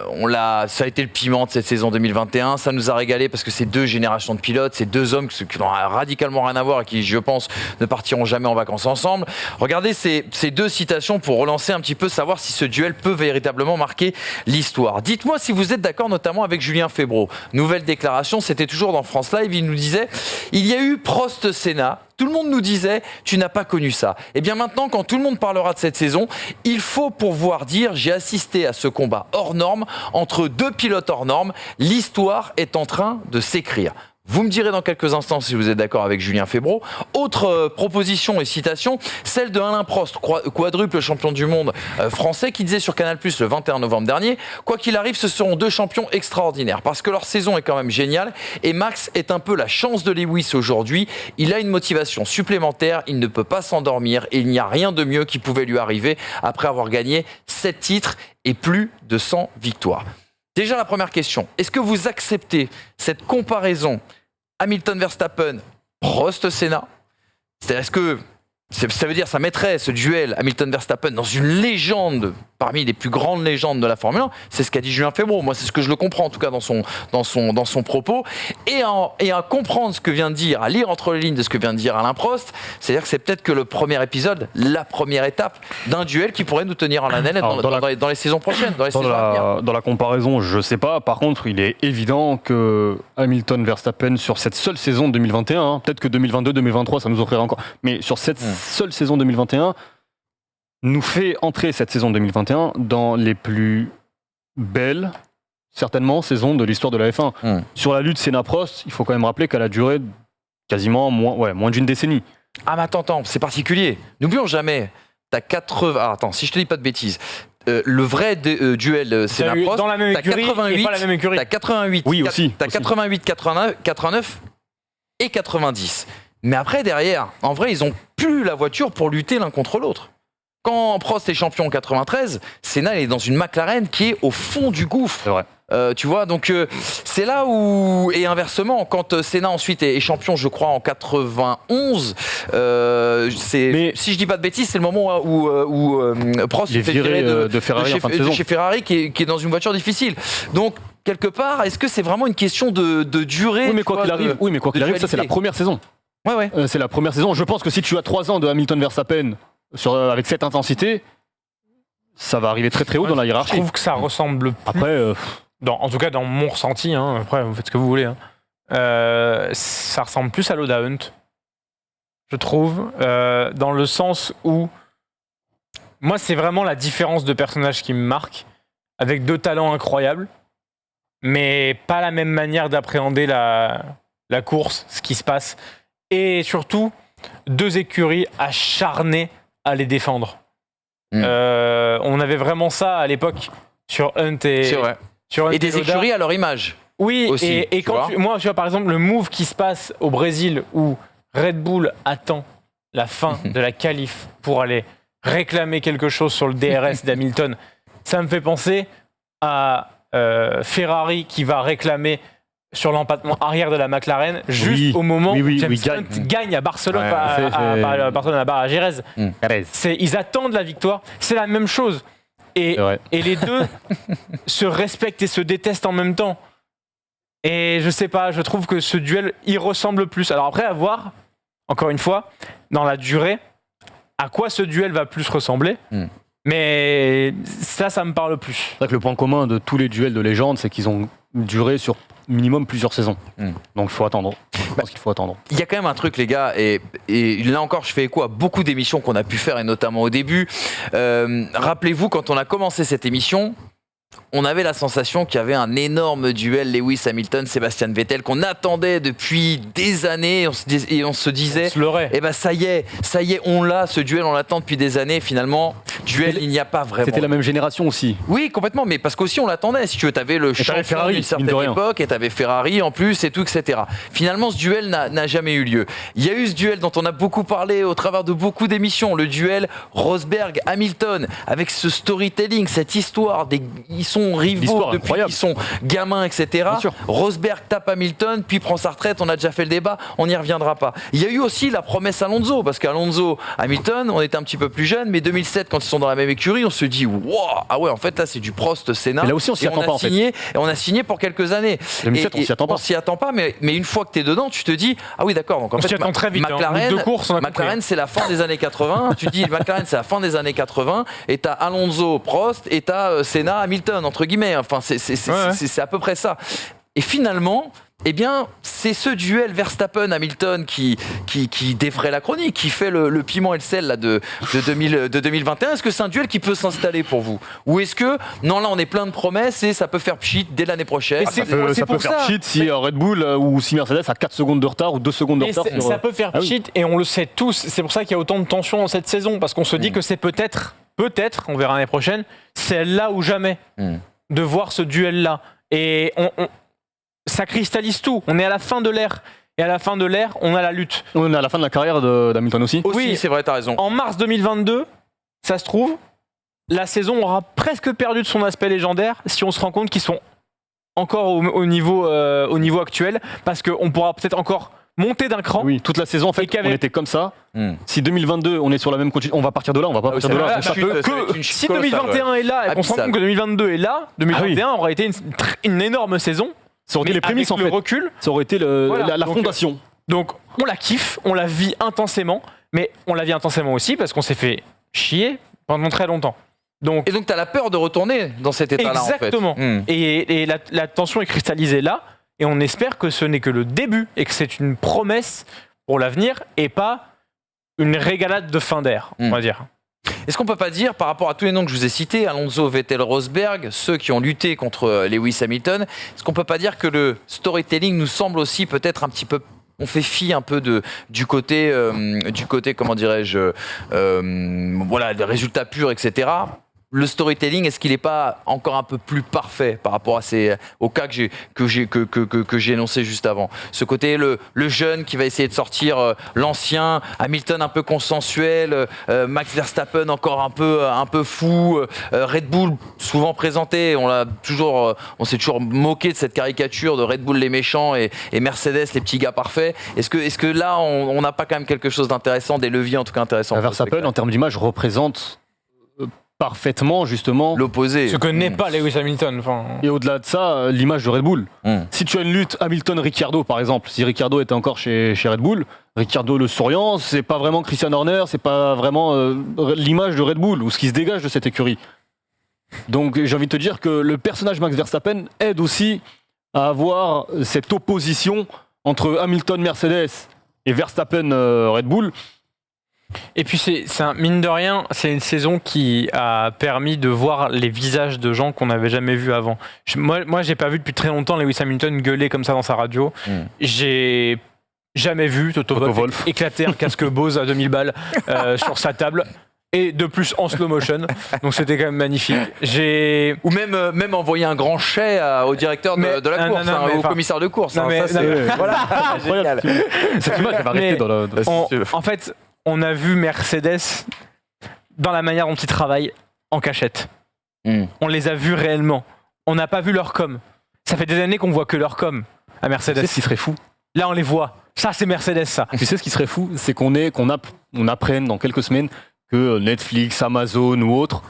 Ça a été le piment de cette saison 2021. Ça nous a régalé parce que c'est 2 générations de pilotes, c'est 2 hommes qui n'ont radicalement rien à voir et qui, je pense, ne partiront jamais en vacances ensemble. Regardez ces 2 citations pour relancer un petit peu, savoir si ce duel peut véritablement marquer l'histoire. Dites-moi si vous êtes d'accord, notamment avec Julien Febvre. Nouvelle déclaration, c'était toujours dans France Live. Il nous disait « Il y a eu Prost-Senna ». Tout le monde nous disait « Tu n'as pas connu ça ». Et bien maintenant, quand tout le monde parlera de cette saison, il faut pouvoir dire « J'ai assisté à ce combat hors norme entre 2 pilotes hors norme. L'histoire est en train de s'écrire ». Vous me direz dans quelques instants si vous êtes d'accord avec Julien Febvre. Autre proposition et citation, celle de Alain Prost, quadruple champion du monde français, qui disait sur Canal+ le 21 novembre dernier, quoi qu'il arrive, ce seront 2 champions extraordinaires parce que leur saison est quand même géniale et Max est un peu la chance de Lewis aujourd'hui. Il a une motivation supplémentaire, il ne peut pas s'endormir et il n'y a rien de mieux qui pouvait lui arriver après avoir gagné 7 titres et plus de 100 victoires. Déjà, la première question, est-ce que vous acceptez cette comparaison Hamilton-Verstappen, Prost-Senna? C'est-à-dire, est-ce que ça veut dire ça mettrait ce duel Hamilton-Verstappen dans une légende, parmi les plus grandes légendes de la Formule 1? C'est ce qu'a dit Julien Febvre. Moi, c'est ce que je le comprends, en tout cas, dans son propos. Et à comprendre ce que vient de dire, à lire entre les lignes de ce que vient de dire Alain Prost, c'est-à-dire que c'est peut-être que le premier épisode, la première étape d'un duel qui pourrait nous tenir en haleine dans les saisons prochaines, dans la comparaison, je sais pas. Par contre, il est évident que Hamilton-Verstappen, sur cette seule saison de 2021, peut-être que 2022-2023, ça nous offrirait encore, mais sur cette seule saison 2021, nous fait entrer cette saison 2021 dans les plus belles, certainement, saisons de l'histoire de la F1. Sur la lutte Senna-Prost, il faut quand même rappeler qu'elle a duré quasiment moins d'une décennie. Ah mais attends, c'est particulier. N'oublions jamais, t'as 80... Ah, attends, si je te dis pas de bêtises, le vrai duel Senna-Prost, dans la même écurie, t'as 88, pas la même écurie. T'as 88, oui, aussi, t'as 88, 89 et 90. Mais après, derrière, en vrai, ils ont plus la voiture pour lutter l'un contre l'autre. Quand Prost est champion en 93, Senna il est dans une McLaren qui est au fond du gouffre. C'est vrai. Tu vois, donc c'est là où... Et inversement, quand Senna ensuite est champion, je crois, en 91, si je dis pas de bêtises, c'est le moment où Prost est viré de Ferrari en fin de saison. Chez Ferrari qui est dans une voiture difficile. Donc, quelque part, est-ce que c'est vraiment une question de durée? Oui, mais quoi qu'il arrive, ça c'est la première saison. Ouais. C'est la première saison. Je pense que si tu as 3 ans de Hamilton-Verstappen avec cette intensité, ça va arriver très très haut dans la hiérarchie. Je trouve que ça ressemble plus. Après, en tout cas, dans mon ressenti, après vous faites ce que vous voulez, ça ressemble plus à l'Oda Hunt, je trouve, dans le sens où moi c'est vraiment la différence de personnage qui me marque, avec 2 talents incroyables, mais pas la même manière d'appréhender la course, ce qui se passe. Et surtout, 2 écuries acharnées à les défendre. On avait vraiment ça à l'époque sur Hunt et... C'est vrai. Et des écuries à leur image. Oui, aussi, et quand moi, tu vois, par exemple, le move qui se passe au Brésil où Red Bull attend la fin de la qualif pour aller réclamer quelque chose sur le DRS d'Hamilton, ça me fait penser à Ferrari qui va réclamer sur l'empattement arrière de la McLaren, juste au moment où James Hunt gagne à Barcelone, à Jerez. Ils attendent la victoire, c'est la même chose. Et les deux se respectent et se détestent en même temps. Et je sais pas, je trouve que ce duel, il ressemble plus. Alors après, à voir, encore une fois, dans la durée, à quoi ce duel va plus ressembler. Mais ça me parle plus. C'est vrai que le point commun de tous les duels de légende, c'est qu'ils ont duré sur minimum plusieurs saisons. Donc il faut attendre. Je pense qu'il faut attendre. Il y a quand même un truc, les gars, et là encore, je fais écho à beaucoup d'émissions qu'on a pu faire, et notamment au début. Rappelez-vous, quand on a commencé cette émission, on avait la sensation qu'il y avait un énorme duel Lewis-Hamilton, Sébastien Vettel, qu'on attendait depuis des années, et on se disait, eh ben ça y est, on l'a, ce duel, on l'attend depuis des années, finalement, duel, il n'y a pas vraiment. C'était la même génération aussi. Oui, complètement, mais parce qu'aussi on l'attendait, si tu veux, t'avais le champion d'une certaine époque, et t'avais Ferrari en plus, et tout, etc. Finalement, ce duel n'a jamais eu lieu. Il y a eu ce duel dont on a beaucoup parlé au travers de beaucoup d'émissions, le duel Rosberg-Hamilton, avec ce storytelling, cette histoire, ils sont rivaux depuis qu'ils sont gamins, etc. Rosberg tape Hamilton, puis prend sa retraite, on a déjà fait le débat, on n'y reviendra pas. Il y a eu aussi la promesse Alonso, parce qu'Alonso, Hamilton, on était un petit peu plus jeunes, mais 2007, quand ils sont dans la même écurie, on se dit, wow, ah ouais, en fait, là, c'est du Prost-Senna. Là aussi, on s'y attend pas, en fait. Et on a signé pour quelques années. 2007, on s'y attend pas, mais une fois que tu es dedans, tu te dis, ah oui, d'accord, donc en fait, très vite, McLaren, c'est la fin des années 80. Tu dis, McLaren, c'est la fin des années 80, et t'as Alonso, Prost, et t'as Senna, Hamilton, entre guillemets. Enfin, c'est à peu près ça. Et finalement, eh bien, c'est ce duel Verstappen-Hamilton qui défraie la chronique, qui fait le piment et le sel là, de 2021. Est-ce que c'est un duel qui peut s'installer pour vous? Ou est-ce que, non, là, on est plein de promesses et ça peut faire pchit dès l'année prochaine? Ça peut faire pchit si Red Bull ou si Mercedes a 4 secondes de retard ou 2 secondes de retard. Ça peut faire pchit et on le sait tous. C'est pour ça qu'il y a autant de tension dans cette saison, parce qu'on se dit que c'est peut-être, on verra l'année prochaine, c'est là ou jamais de voir ce duel-là. Et ça cristallise tout. On est à la fin de l'ère. Et à la fin de l'ère, on a la lutte. On est à la fin de la carrière d'Hamilton aussi. Oui, c'est vrai, t'as raison. En mars 2022, ça se trouve, la saison aura presque perdu de son aspect légendaire si on se rend compte qu'ils sont encore au niveau actuel, parce qu'on pourra peut-être encore monter d'un cran. Oui, toute la saison, en fait, on était comme ça. Si 2022, on est sur la même continuité, on va partir de là, on va pas partir de là. Si 2021 est là et qu'on se rend compte que 2022 est là, 2021 aura été une énorme saison. Ça aurait été les prémices, en fait. Le recul, ça aurait été la fondation. Donc, on la kiffe, on la vit intensément, mais on la vit intensément aussi parce qu'on s'est fait chier pendant très longtemps. Et donc, tu as la peur de retourner dans cet état-là, en fait. Exactement. Et la tension est cristallisée là, et on espère que ce n'est que le début, et que c'est une promesse pour l'avenir, et pas une régalade de fin d'air, on va dire. Est-ce qu'on peut pas dire, par rapport à tous les noms que je vous ai cités, Alonso, Vettel, Rosberg, ceux qui ont lutté contre Lewis Hamilton, est-ce qu'on peut pas dire que le storytelling nous semble aussi peut-être un petit peu, on fait fi un peu du côté comment dirais-je, voilà, des résultats purs, etc. Le storytelling, est-ce qu'il n'est pas encore un peu plus parfait par rapport au cas que j'ai énoncé juste avant? Ce côté, le jeune qui va essayer de sortir l'ancien, Hamilton un peu consensuel, Max Verstappen encore un peu fou, Red Bull souvent présenté, on s'est toujours moqué de cette caricature de Red Bull les méchants et Mercedes les petits gars parfaits. Est-ce que là, on n'a pas quand même quelque chose d'intéressant, des leviers en tout cas intéressants? Verstappen, en termes d'image, représente parfaitement justement l'opposé. Ce que n'est pas Lewis Hamilton. Et au-delà de ça, l'image de Red Bull. Si tu as une lutte Hamilton-Ricciardo par exemple, si Ricciardo était encore chez Red Bull, Ricciardo le souriant, c'est pas vraiment Christian Horner, c'est pas vraiment l'image de Red Bull ou ce qui se dégage de cette écurie. Donc j'ai envie de te dire que le personnage Max Verstappen aide aussi à avoir cette opposition entre Hamilton-Mercedes et Verstappen-Red Bull. Et puis mine de rien, c'est une saison qui a permis de voir les visages de gens qu'on n'avait jamais vus avant. Moi, j'ai pas vu depuis très longtemps Lewis Hamilton gueuler comme ça dans sa radio. J'ai jamais vu Toto Wolff éclater un casque Bose à 2000 balles sur sa table. Et de plus en slow motion, donc c'était quand même magnifique. Ou même envoyer un grand chai au directeur de la course, au commissaire de course. Voilà, génial. Cette image va rester dans le. En fait, on a vu Mercedes dans la manière dont ils travaillent en cachette. On les a vus réellement. On n'a pas vu leur com. Ça fait des années qu'on voit que leur com à Mercedes. Tu sais ce qui serait fou? Là, on les voit. Ça, c'est Mercedes, ça. Tu sais ce qui serait fou? C'est qu'on apprenne dans quelques semaines que Netflix, Amazon ou autre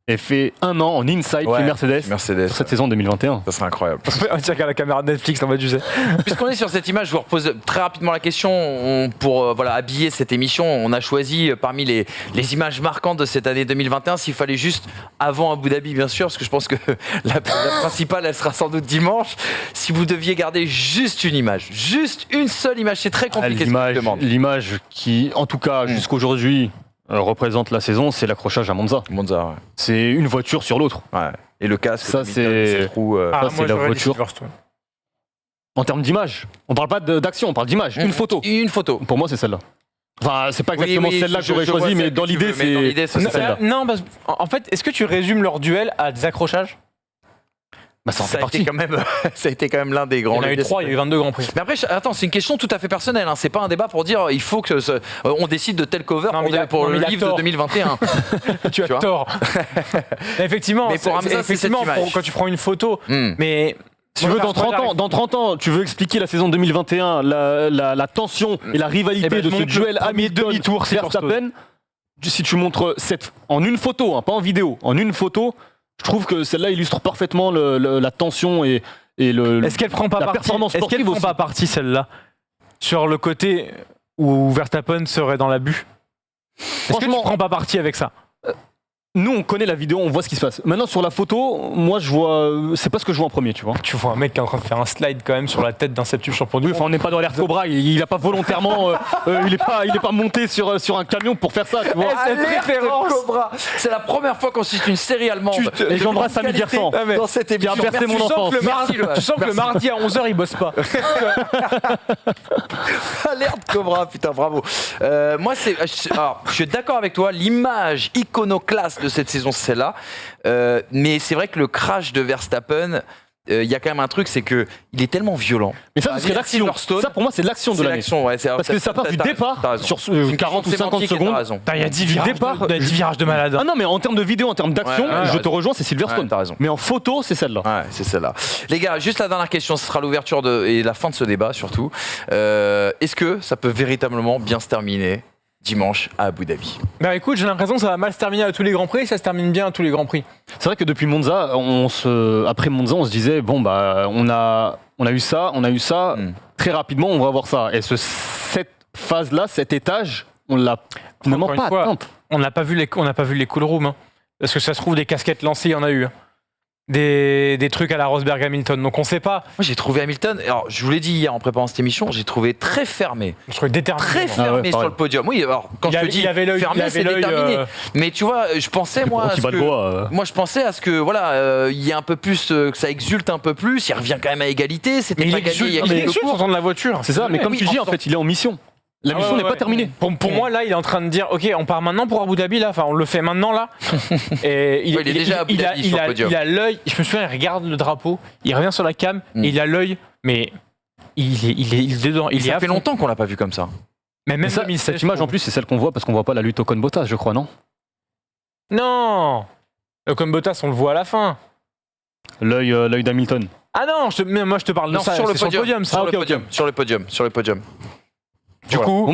ait fait 1 an en inside chez Mercedes pour cette saison 2021. Ça serait incroyable. On tient qu'à la caméra de Netflix, en mode, tu sais. Puisqu'on est sur cette image, je vous repose très rapidement la question. Pour habiller cette émission, on a choisi parmi les images marquantes de cette année 2021, s'il fallait juste, avant Abu Dhabi bien sûr, parce que je pense que la principale, elle sera sans doute dimanche, si vous deviez garder juste une image, juste une seule image, c'est très compliqué ce que je demande. L'image qui, en tout cas, jusqu'aujourd'hui, représente la saison, c'est l'accrochage à Monza. Monza, ouais. C'est une voiture sur l'autre. Ouais. Et le casque, ça c'est la voiture. En termes d'image, on parle pas d'action, on parle d'image. Une photo. Une photo. Pour moi, c'est celle-là. Enfin, c'est pas exactement celle-là que j'aurais choisi, mais dans l'idée, c'est celle-là. Non, parce, en fait, est-ce que tu résumes leur duel à des accrochages? Ça a été quand même l'un des grands. Il y en a eu 3, il y a eu 22 grands prix. Mais après, attends, c'est une question tout à fait personnelle. C'est pas un débat pour dire il faut que on décide de tel cover pour le livre de 2021. Tu as tort. Effectivement, mais pour Hamza, effectivement, quand tu prends une photo, mais tu veux dans 30 ans, tu veux expliquer la saison 2021, la tension et la rivalité de ce duel Hamilton-Verstappen. Si tu montres en une photo, pas en vidéo, en une photo. Je trouve que celle-là illustre parfaitement la tension et Est-ce qu'elle prend pas performance sportive? Est-ce qu'elle prend pas partie celle-là sur le côté où Verstappen serait dans l'abus? Est-ce que tu prends pas parti avec ça? nous on connaît la vidéo, on voit ce qui se passe. Maintenant sur la photo, moi je vois, c'est pas ce que je vois en premier, tu vois. Tu vois un mec qui est en train de faire un slide quand même sur la tête d'un septuple champion du Oui, monde. enfin on n'est pas dans l'air Cobra, il a pas volontairement, il est pas monté sur un camion pour faire ça, tu vois. Cette référence. Cobra. C'est la première fois qu'on cite une série allemande. Et j'embrasse Samy Gersan dans cette émission. qui a bercé mon enfance. Tu sens que le mardi à 11h il bosse pas. Alerte Cobra, putain, bravo. Moi, je suis d'accord avec toi, l'image iconoclaste de cette saison, c'est celle-là. Mais c'est vrai que le crash de Verstappen, il y a quand même un truc, c'est que il est tellement violent. Mais ça, c'est l'action. Ça, pour moi, c'est l'action de l'année. L'action, ouais, parce que ça part du départ sur 40 ou 50 secondes. Il y a 10 virages de malade. Ah non, mais en termes de vidéo, en termes d'action, je te rejoins, c'est Silverstone. T'as raison. Mais en photo, c'est celle-là. Ouais, c'est celle-là. Les gars, juste la dernière question, ce sera l'ouverture et la fin de ce débat surtout. Est-ce que ça peut véritablement bien se terminer dimanche à Abu Dhabi? Bah écoute, j'ai l'impression que ça va mal se terminer à tous les Grands Prix, ça se termine bien à tous les Grands Prix. C'est vrai que depuis Monza, après Monza, on se disait, bon, bah, on a eu ça, très rapidement, on va voir ça. Et cette phase-là, cet étage, on l'a finalement pas atteint. On n'a pas vu les cool rooms. Hein. Parce que ça se trouve, des casquettes lancées, il y en a eu. Hein. Des trucs à la Rosberg Hamilton, donc on sait pas. Moi j'ai trouvé Hamilton, alors je vous l'ai dit hier en préparant cette émission, j'ai trouvé très fermé. Je trouvais déterminé. Très fermé sur le podium. Oui, alors quand je te dis fermé, c'est déterminé. Mais tu vois, je pensais moi à je pensais à ce que voilà, il y ait un peu plus, que ça exulte un peu plus, il revient quand même à égalité, c'était pas gagné il y a quelques cours. De la voiture. C'est ça, mais comme tu dis, en fait, il est en mission. La mission n'est pas terminée. Pour moi, là, il est en train de dire, ok, on part maintenant pour Abu Dhabi, là. Enfin, on le fait maintenant, là. Et il est déjà à Abu Dhabi sur le podium. Il a l'œil. Je me souviens, il regarde le drapeau. Il revient sur la cam et il a l'œil. Mais il est dedans. Ça fait longtemps qu'on l'a pas vu comme ça. Mais même ça, cette image en plus, c'est celle qu'on voit parce qu'on voit pas la lutte Ocon-Bottas, je crois, non? Non. Ocon-Bottas, on le voit à la fin. L'œil d'Hamilton. Ah non, moi je te parle de ça. Sur le podium. Sur le podium. Du coup,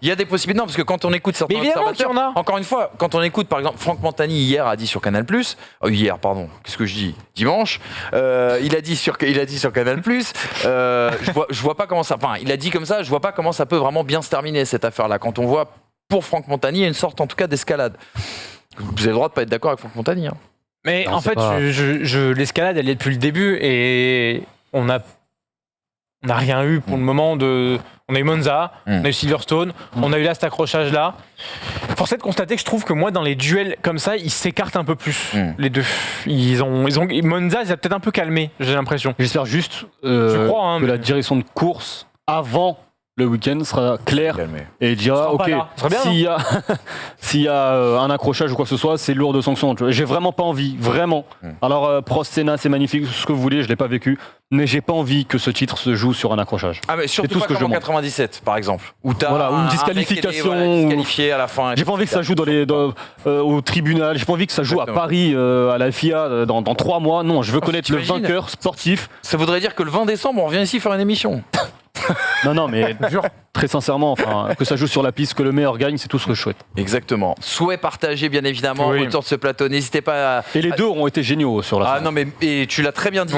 il y a des possibilités. Non, parce que quand on écoute certains observateurs, encore une fois, quand on écoute par exemple Franck Montagny hier a dit sur Canal+, qu'est-ce que je dis, dimanche, il a dit sur Canal+, je vois pas comment ça, enfin il a dit comme ça, je vois pas comment ça peut vraiment bien se terminer cette affaire-là. Quand on voit pour Franck Montagny, il y a une sorte en tout cas d'escalade. Vous avez le droit de pas être d'accord avec Franck Montagny. Hein. Mais non, en fait, l'escalade, elle est depuis le début et on n'a rien eu pour le moment de. On a eu Monza, on a eu Silverstone, on a eu là cet accrochage-là. Force est de constater que je trouve que moi, dans les duels comme ça, ils s'écartent un peu plus, les deux. Monza, ils ont peut-être un peu calmé, j'ai l'impression. J'espère juste que la direction de course avant le week-end sera claire et dira ok, s'il y a un accrochage ou quoi que ce soit, c'est lourd de sanctions. J'ai vraiment pas envie, vraiment. Alors Prost, Senna, c'est magnifique, ce que vous voulez, je l'ai pas vécu, mais j'ai pas envie que ce titre se joue sur un accrochage. Ah mais surtout pas comme en 97 par exemple, où t'as une disqualification, disqualifié à la fin. J'ai pas envie que ça joue au tribunal, j'ai pas envie que ça joue à Paris à la FIA dans 3 mois. Non, je veux connaître le vainqueur sportif. Ça voudrait dire que le 20 décembre, on revient ici faire une émission. Non, mais très sincèrement, que ça joue sur la piste, que le meilleur gagne, c'est tout ce que je souhaite. Exactement. Souhait partagé, bien évidemment, autour de ce plateau. N'hésitez pas à... Et les deux auront été géniaux sur la fin. Ah non, mais et tu l'as très bien dit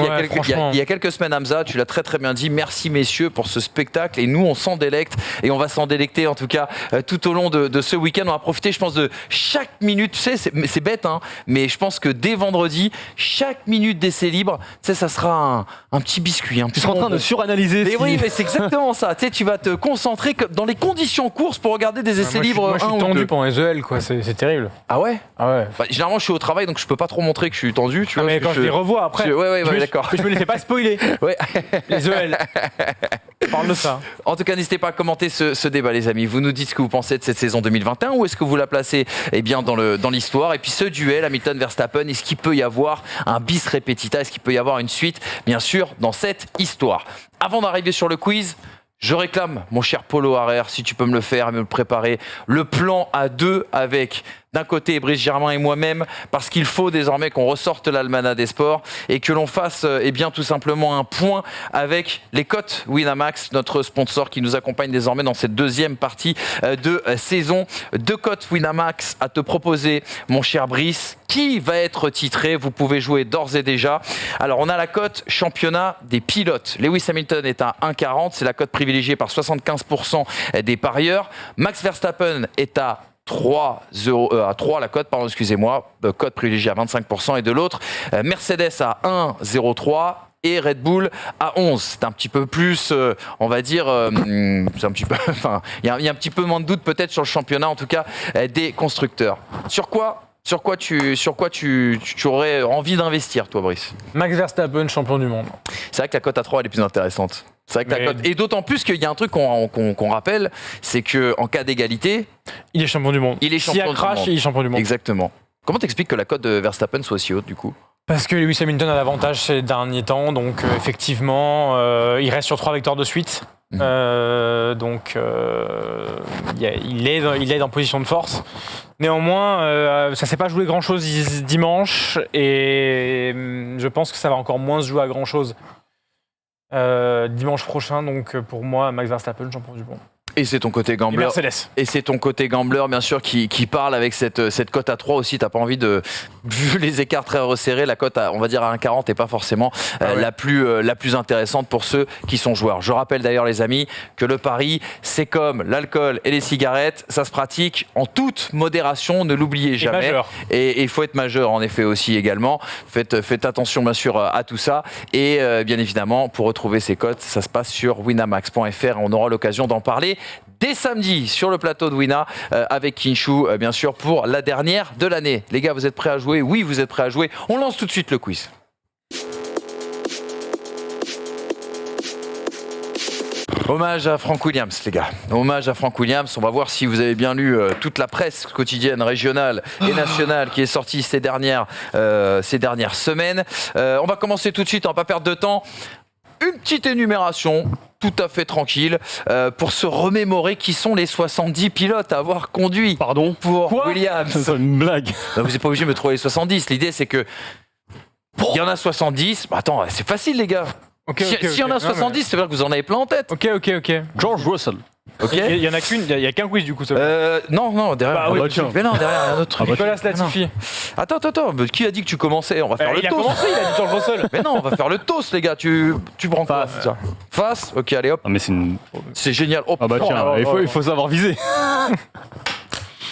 il y a quelques semaines, Hamza, tu l'as très très bien dit. Merci messieurs pour ce spectacle. Et nous, on s'en délecte. Et on va s'en délecter, en tout cas, tout au long de ce week-end. On va profiter, je pense, de chaque minute. Tu sais, c'est bête, hein, mais je pense que dès vendredi, chaque minute d'essai libre, tu sais, ça sera un petit biscuit. Tu seras en train de suranalyser. Mais oui, mais c'est exactement ça. Tu sais, tu vas te concentrer dans les conditions course pour regarder des essais libres. Moi, je suis tendu pendant les EL, quoi. C'est terrible. Ah ouais? Ah ouais. Bah, généralement, je suis au travail, donc je peux pas trop montrer que je suis tendu. Tu vois, mais quand je les revois après, ouais, d'accord. Je me les fais pas spoiler. Ouais. Les EL. Parle de ça. En tout cas, n'hésitez pas à commenter ce débat, les amis. Vous nous dites ce que vous pensez de cette saison 2021, ou est-ce que vous la placez bien dans l'histoire? Et puis ce duel Hamilton-Verstappen, est-ce qu'il peut y avoir un bis repetita? Est-ce qu'il peut y avoir une suite, bien sûr, dans cette histoire? Avant d'arriver sur le quiz, je réclame, mon cher Polo Harer, si tu peux me le faire et me le préparer, le plan à 2 avec, d'un côté, Brice Germain et moi-même, parce qu'il faut désormais qu'on ressorte l'Almanach des sports et que l'on fasse tout simplement un point avec les cotes Winamax, notre sponsor qui nous accompagne désormais dans cette deuxième partie de saison. 2 cotes Winamax à te proposer, mon cher Brice. Qui va être titré? Vous pouvez jouer d'ores et déjà. Alors, on a la cote championnat des pilotes. Lewis Hamilton est à 1,40. C'est la cote privilégiée par 75% des parieurs. Max Verstappen est à à 3 la cote, pardon, excusez-moi, cote privilégiée à 25%, et de l'autre, Mercedes à 1,03 et Red Bull à 11. C'est un petit peu plus, on va dire, c'est un petit peu, enfin, il y a un petit peu moins de doute peut-être sur le championnat, en tout cas, des constructeurs. Sur quoi tu aurais envie d'investir, toi, Brice? Max Verstappen, champion du monde. C'est vrai que la cote à 3, elle est plus intéressante. C'est vrai que la cote... Et d'autant plus qu'il y a un truc qu'on rappelle, c'est qu'en cas d'égalité... Il est champion du monde. Il est champion du monde. S'il y a crash, il est champion du monde. Exactement. Comment t'expliques que la cote de Verstappen soit aussi haute, du coup? Parce que Lewis Hamilton a l'avantage ces derniers temps, donc effectivement, il reste sur 3 victoires de suite. Donc il est en position de force. Néanmoins, ça s'est pas joué grand-chose dimanche et je pense que ça va encore moins se jouer à grand-chose dimanche prochain. Donc pour moi, Max Verstappen, champion du monde. Et c'est ton côté gambler. Et c'est ton côté gambler, bien sûr, qui parle avec cette cote à 3 aussi. T'as pas envie de, vu les écarts très resserrés, la cote on va dire à 1,40 n'est pas forcément la plus intéressante pour ceux qui sont joueurs. Je rappelle d'ailleurs, les amis, que le pari, c'est comme l'alcool et les cigarettes, ça se pratique en toute modération, ne l'oubliez jamais. Et il faut être majeur, en effet, aussi également. Faites attention, bien sûr, à tout ça. Et bien évidemment, pour retrouver ces cotes, ça se passe sur winamax.fr. On aura l'occasion d'en parler dès samedi sur le plateau de Wina avec Kinshu, bien sûr, pour la dernière de l'année. Les gars, vous êtes prêts à jouer? Oui, vous êtes prêts à jouer. On lance tout de suite le quiz. Hommage à Frank Williams, les gars. Hommage à Frank Williams. On va voir si vous avez bien lu toute la presse quotidienne, régionale et nationale qui est sortie ces dernières semaines. On va commencer tout de suite, on va pas perdre de temps. Une petite énumération tout à fait tranquille pour se remémorer qui sont les 70 pilotes à avoir conduit. Pardon? Pour Williams. C'est une blague. Non, vous n'êtes pas obligé de me trouver les 70. L'idée, c'est que il y en a 70. Bah, attends, c'est facile, les gars. S'il y en a 70, c'est vrai que vous en avez plein en tête. Ok. George Russell. Il y en a qu'une, il y a qu'un quiz du coup. Non, derrière. Bah, mais non, derrière, il y a un autre truc. Nicolas Latifi. Attends, qui a dit que tu commençais? On va faire le il a toast. commencé, il a dit George Russell. Mais non, on va faire le toast, les gars. Tu prends quoi? Face. Ok, allez hop. Ah, mais c'est génial. Oh, ah bah tiens, il faut savoir viser.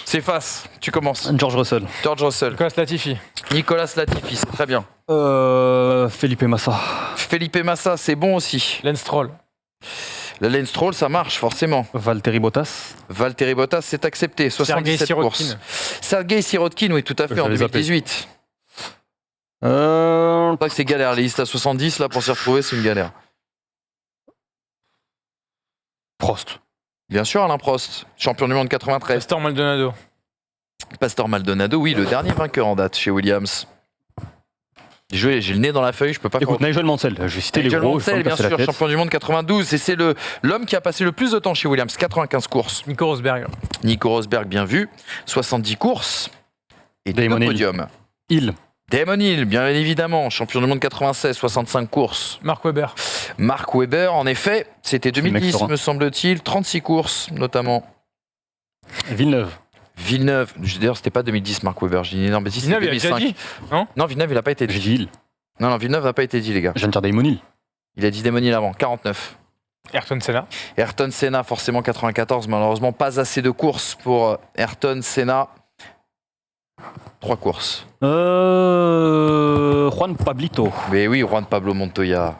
C'est face. Tu commences. George Russell. Nicolas Latifi, c'est très bien. Felipe Massa. Felipe Massa, c'est bon aussi. Lance Stroll. Le Lance Stroll, ça marche forcément. Valtteri Bottas, c'est accepté. 77 courses. Sergei Sirotkin, oui, tout à fait, en 2018. C'est vrai que c'est galère, les listes à 70, là, pour s'y retrouver, c'est une galère. Prost. Bien sûr, Alain Prost, champion du monde 93. Pastor Maldonado, oui, le dernier vainqueur en date chez Williams. J'ai le nez dans la feuille, je peux pas. Écoute, Nigel Mansell, je vais citer les gros. Nigel Mansell, bien sûr, champion du monde 92, et c'est l'homme qui a passé le plus de temps chez Williams, 95 courses. Nico Rosberg, bien vu, 70 courses et 2 podiums. Damon Hill, bien évidemment, champion du monde 96, 65 courses. Mark Webber, en effet, c'était 2010, me semble-t-il, 36 courses notamment. Villeneuve, d'ailleurs c'était pas 2010 Mark Webber, j'ai dit une énorme bêtise, c'est 2005. Non, Villeneuve il a pas été dit. Non, Villeneuve n'a pas été dit, les gars. Je viens de dire Damon Hill. Il a dit Damon Hill avant, 49. Ayrton Senna, forcément 94, malheureusement pas assez de courses pour Ayrton Senna. 3 courses. Juan Pablito. Mais oui, Juan Pablo Montoya.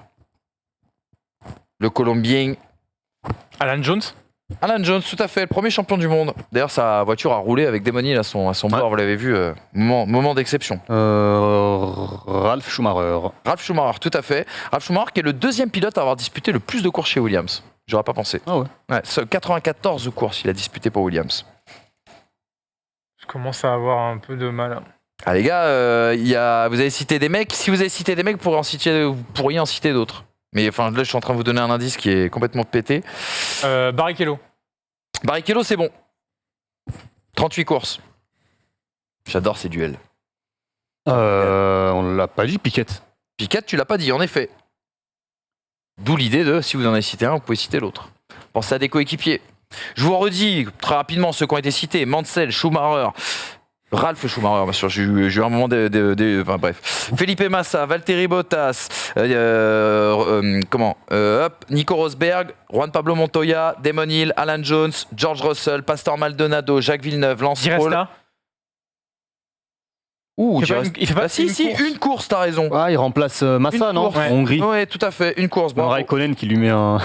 Le Colombien. Alan Jones, tout à fait, le premier champion du monde. D'ailleurs, sa voiture a roulé avec Damon Hill à son bord, vous l'avez vu, moment d'exception. Ralf Schumacher, tout à fait. Ralf Schumacher qui est le deuxième pilote à avoir disputé le plus de courses chez Williams. J'aurais pas pensé. Ah ouais. 94 courses il a disputé pour Williams. Je commence à avoir un peu de mal. Ah les gars, vous avez cité des mecs. Si vous avez cité des mecs, vous pourriez en citer d'autres. Mais enfin, là, je suis en train de vous donner un indice qui est complètement pété. Barrichello, c'est bon. 38 courses. J'adore ces duels. On l'a pas dit, Piquet, tu l'as pas dit, en effet. D'où l'idée de, si vous en avez cité un, vous pouvez citer l'autre. Pensez à des coéquipiers. Je vous redis très rapidement ceux qui ont été cités. Mansell, Schumacher, Ralph Schumacher, bien sûr. J'ai eu un moment enfin, bref. Felipe Massa, Valtteri Bottas, Nico Rosberg, Juan Pablo Montoya, Damon Hill, Alan Jones, George Russell, Pastor Maldonado, Jacques Villeneuve, Lance Stroll. Il fait pas une course, t'as raison. Ah, il remplace Massa, non, en Hongrie. Oui, tout à fait, une course. Bravo. Raikkonen qui lui met un.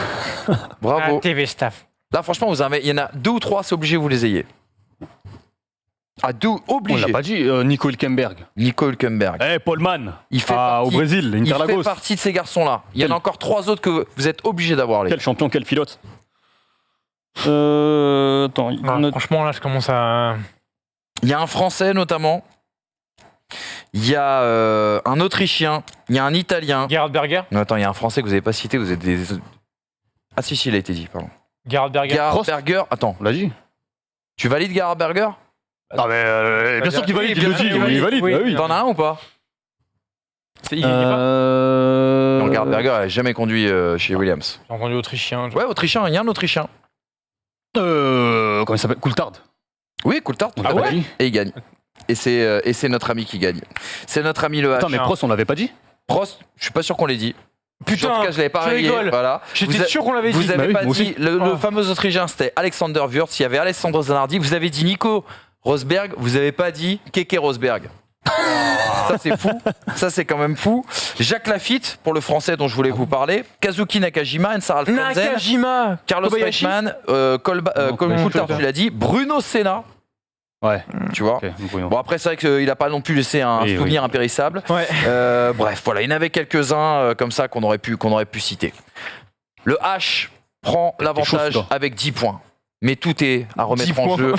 Bravo. TV staff. Là, franchement, il y en a 2 ou 3, c'est obligé que vous les ayez. Ah, 2, obligé. On l'a pas dit, Nico Hülkenberg. Nico Hülkenberg. Paul Mann. Il fait au Brésil, Interlagos. Il fait partie de ces garçons-là. Il y en a encore 3 autres que vous êtes obligés d'avoir. Quel champion, quel pilote. Franchement, là, je commence à. Il y a un Français, notamment. Il y a un Autrichien. Il y a un Italien. Gerhard Berger. Non, attends, il y a un Français que vous n'avez pas cité. Vous êtes des. Ah, si, il a été dit, pardon. Gerhard Berger. Gerhard Berger. Attends, On l'a dit. tu valides Gerhard Berger? Ah, mais bien sûr qu'il valide, il le dit. oui, Il valide, oui. bah oui. T'en as un ou pas? Il est pas. Non, Gerhard Berger n'a jamais conduit chez Williams. J'ai entendu autrichien. Ouais, Autrichien, il y a un Autrichien. Comment il s'appelle? Coulthard. Oui, Coulthard, tout On à l'a pas fait. dit. Et il gagne. Et c'est notre ami qui gagne. C'est notre ami le H. Attends, mais Prost, on l'avait pas dit? Prost, je suis pas sûr qu'on l'ait dit. Putain, en tout cas, je l'avais pas je rayé. rigole. Voilà. J'étais sûr qu'on l'avait dit. Vous avez Bah pas oui, moi dit aussi. le fameux Autrichien, c'était Alexander Wurz. Il y avait Alessandro Zanardi. Vous avez dit Nico Rosberg. Vous avez pas dit Keke Rosberg. Ça c'est fou. Ça c'est quand même fou. Jacques Lafitte pour le français dont je voulais vous parler. Kazuki Nakajima, Ensar Alfredsen, Nakajima. Carlos Kobayashi. Reichmann, Coulthard, tu l'as dit. Bruno Senna. Ouais. Tu vois. Ok, brouillon. Bon après c'est vrai qu'il n'a pas non plus laissé un Oui, souvenir impérissable. Ouais. Bref, voilà, il y en avait quelques-uns comme ça qu'on aurait pu citer. Le H prend l'avantage chaud, avec 10 points. Mais tout est à remettre en jeu.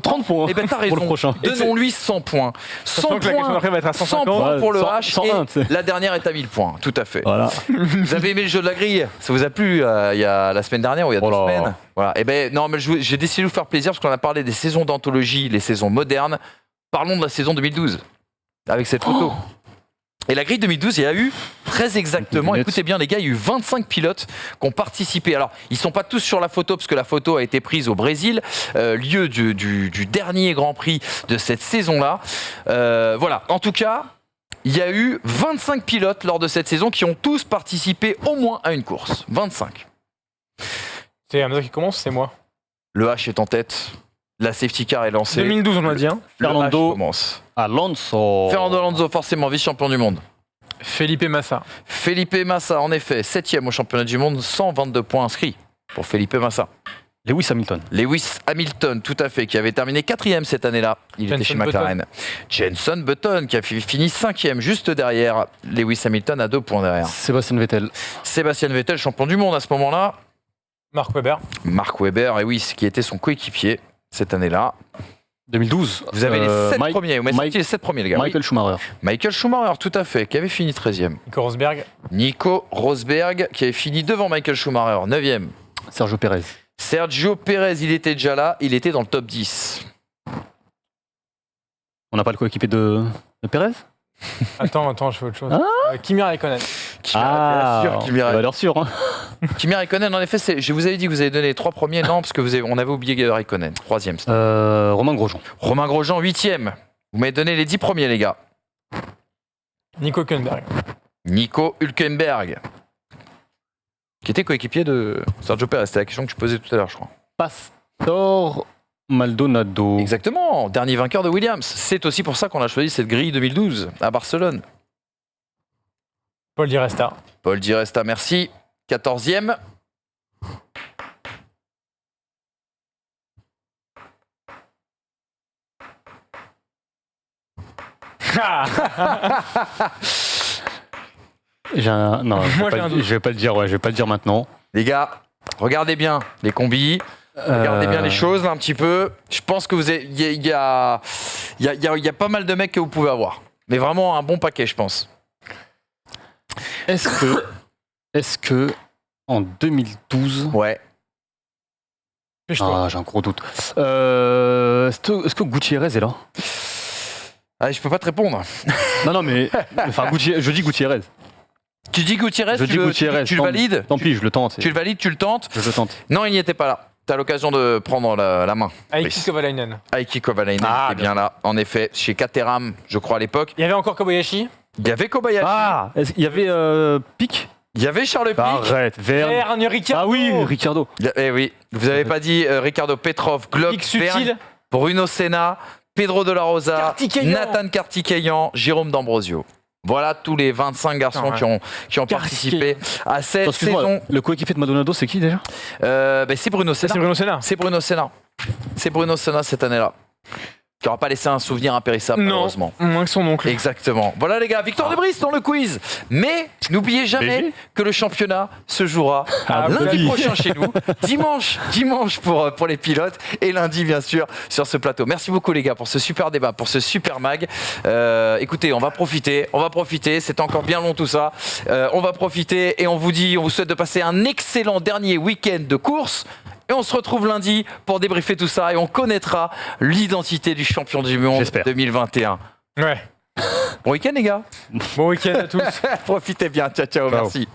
30 points. Eh ben t'as pour raison. le prochain. Donnons-lui 100 points. 100 que la question points, d'après va être à 100 150. points pour le Ouais, H 101, et tu sais. la dernière est à 1000 points. Tout à fait. Voilà. Vous avez aimé le jeu de la grille? Ça vous a plu il y a la semaine dernière ou il y a 2 Oh là. semaines? Voilà. Eh ben non, mais j'ai décidé de vous faire plaisir parce qu'on a parlé des saisons d'anthologie, les saisons modernes. Parlons de la saison 2012 avec cette photo. Et la grille 2012, il y a eu très exactement, écoutez bien les gars, il y a eu 25 pilotes qui ont participé. Alors, ils ne sont pas tous sur la photo parce que la photo a été prise au Brésil, lieu du dernier Grand Prix de cette saison-là. Voilà, en tout cas, il y a eu 25 pilotes lors de cette saison qui ont tous participé au moins à une course. 25. C'est Hamza qui commence, c'est moi. Le H est en tête, la safety car est lancée. 2012, on l'a dit. Hein. Le H Fernando commence. Alonso. Fernando Alonso, forcément vice-champion du monde. Felipe Massa. Felipe Massa, en effet, 7e au championnat du monde, 122 points inscrits pour Felipe Massa. Lewis Hamilton. Lewis Hamilton, tout à fait, qui avait terminé 4e cette année-là. Il était chez McLaren. Jenson Button, qui a fini 5e, juste derrière Lewis Hamilton, à 2 points derrière. Sébastien Vettel. Sébastien Vettel, champion du monde à ce moment-là. Mark Webber. Mark Webber, et oui, qui était son coéquipier cette année-là. 2012. Vous avez les 7 premiers, vous m'avez sorti les 7 premiers, les gars. Michael Schumacher. Michael Schumacher, tout à fait, qui avait fini 13e. Nico Rosberg. Nico Rosberg, qui avait fini devant Michael Schumacher, 9e. Sergio Pérez. Sergio Pérez, il était déjà là, il était dans le top 10. On n'a pas le coéquipier de Pérez? Attends, je fais autre chose. Kimi Raikkonen. Kimi Raikkonen. valeur sûre. Hein. Kimi Raikkonen, en effet, je vous avais dit que vous avez donné les 3 premiers, non, parce que on avait oublié Raikkonen, 3e. Romain Grosjean. Romain Grosjean, 8e. Vous m'avez donné les 10 premiers, les gars. Nico Hülkenberg. Nico Hülkenberg, qui était coéquipier de Sergio Pérez. C'était la question que tu posais tout à l'heure, je crois. Pastor Maldonado. Exactement, dernier vainqueur de Williams. C'est aussi pour ça qu'on a choisi cette grille 2012 à Barcelone. Paul Di Resta. Paul Di Resta, merci. 14e. Non, Moi, je vais pas le dire. Ouais, je vais pas le dire maintenant. Les gars, regardez bien les combis. Regardez bien les choses là, un petit peu. Je pense que il y a pas mal de mecs que vous pouvez avoir. Mais vraiment un bon paquet, je pense. Est-ce que en 2012. Ouais. J'ai un gros doute. Est-ce que Gutiérrez est là? Ah, je peux pas te répondre. Non, mais enfin, je dis Gutiérrez. Tu dis Gutiérrez, Je dis Gutiérrez. tu le valides? Tant pis, je le tente. Tu le valides, tu le tentes? Je le tente. Non, il n'y était pas là. t'as l'occasion de prendre la main. Heikki Kovalainen. Heikki Kovalainen est bien là, en effet, chez Caterham, je crois, à l'époque. Il y avait encore Kobayashi. Il y avait Kobayashi. Ah, il y avait Pic. Il y avait Charles Pic. Arrête, Verne, Ricciardo. Ah oui, Ricciardo. Eh oui, vous n'avez pas dit Ricardo Petrov, Glock, Pic subtil. Verne, Bruno Senna, Pedro de la Rosa, Kartikeyan. Nathan Kartikeyan, Jérôme D'Ambrosio. Voilà tous les 25 garçons qui ont participé à cette saison. Le coéquipier de Maldonado, c'est qui déjà C'est Bruno Senna. C'est Bruno Senna. C'est Bruno Senna. C'est Bruno Senna cette année-là. Qui n'aura pas laissé un souvenir impérissable, malheureusement. Moins que son oncle. Exactement. Voilà les gars, victoire de Brice dans le quiz. Mais n'oubliez jamais que le championnat se jouera lundi prochain chez nous. Dimanche pour les pilotes et lundi bien sûr sur ce plateau. Merci beaucoup les gars pour ce super débat, pour ce super mag. Écoutez, on va profiter. C'est encore bien long tout ça. On va profiter et on vous souhaite de passer un excellent dernier week-end de course. Et on se retrouve lundi pour débriefer tout ça et on connaîtra l'identité du champion du monde 2021. Ouais. Bon week-end les gars. Bon week-end à tous. Profitez bien. Ciao, merci.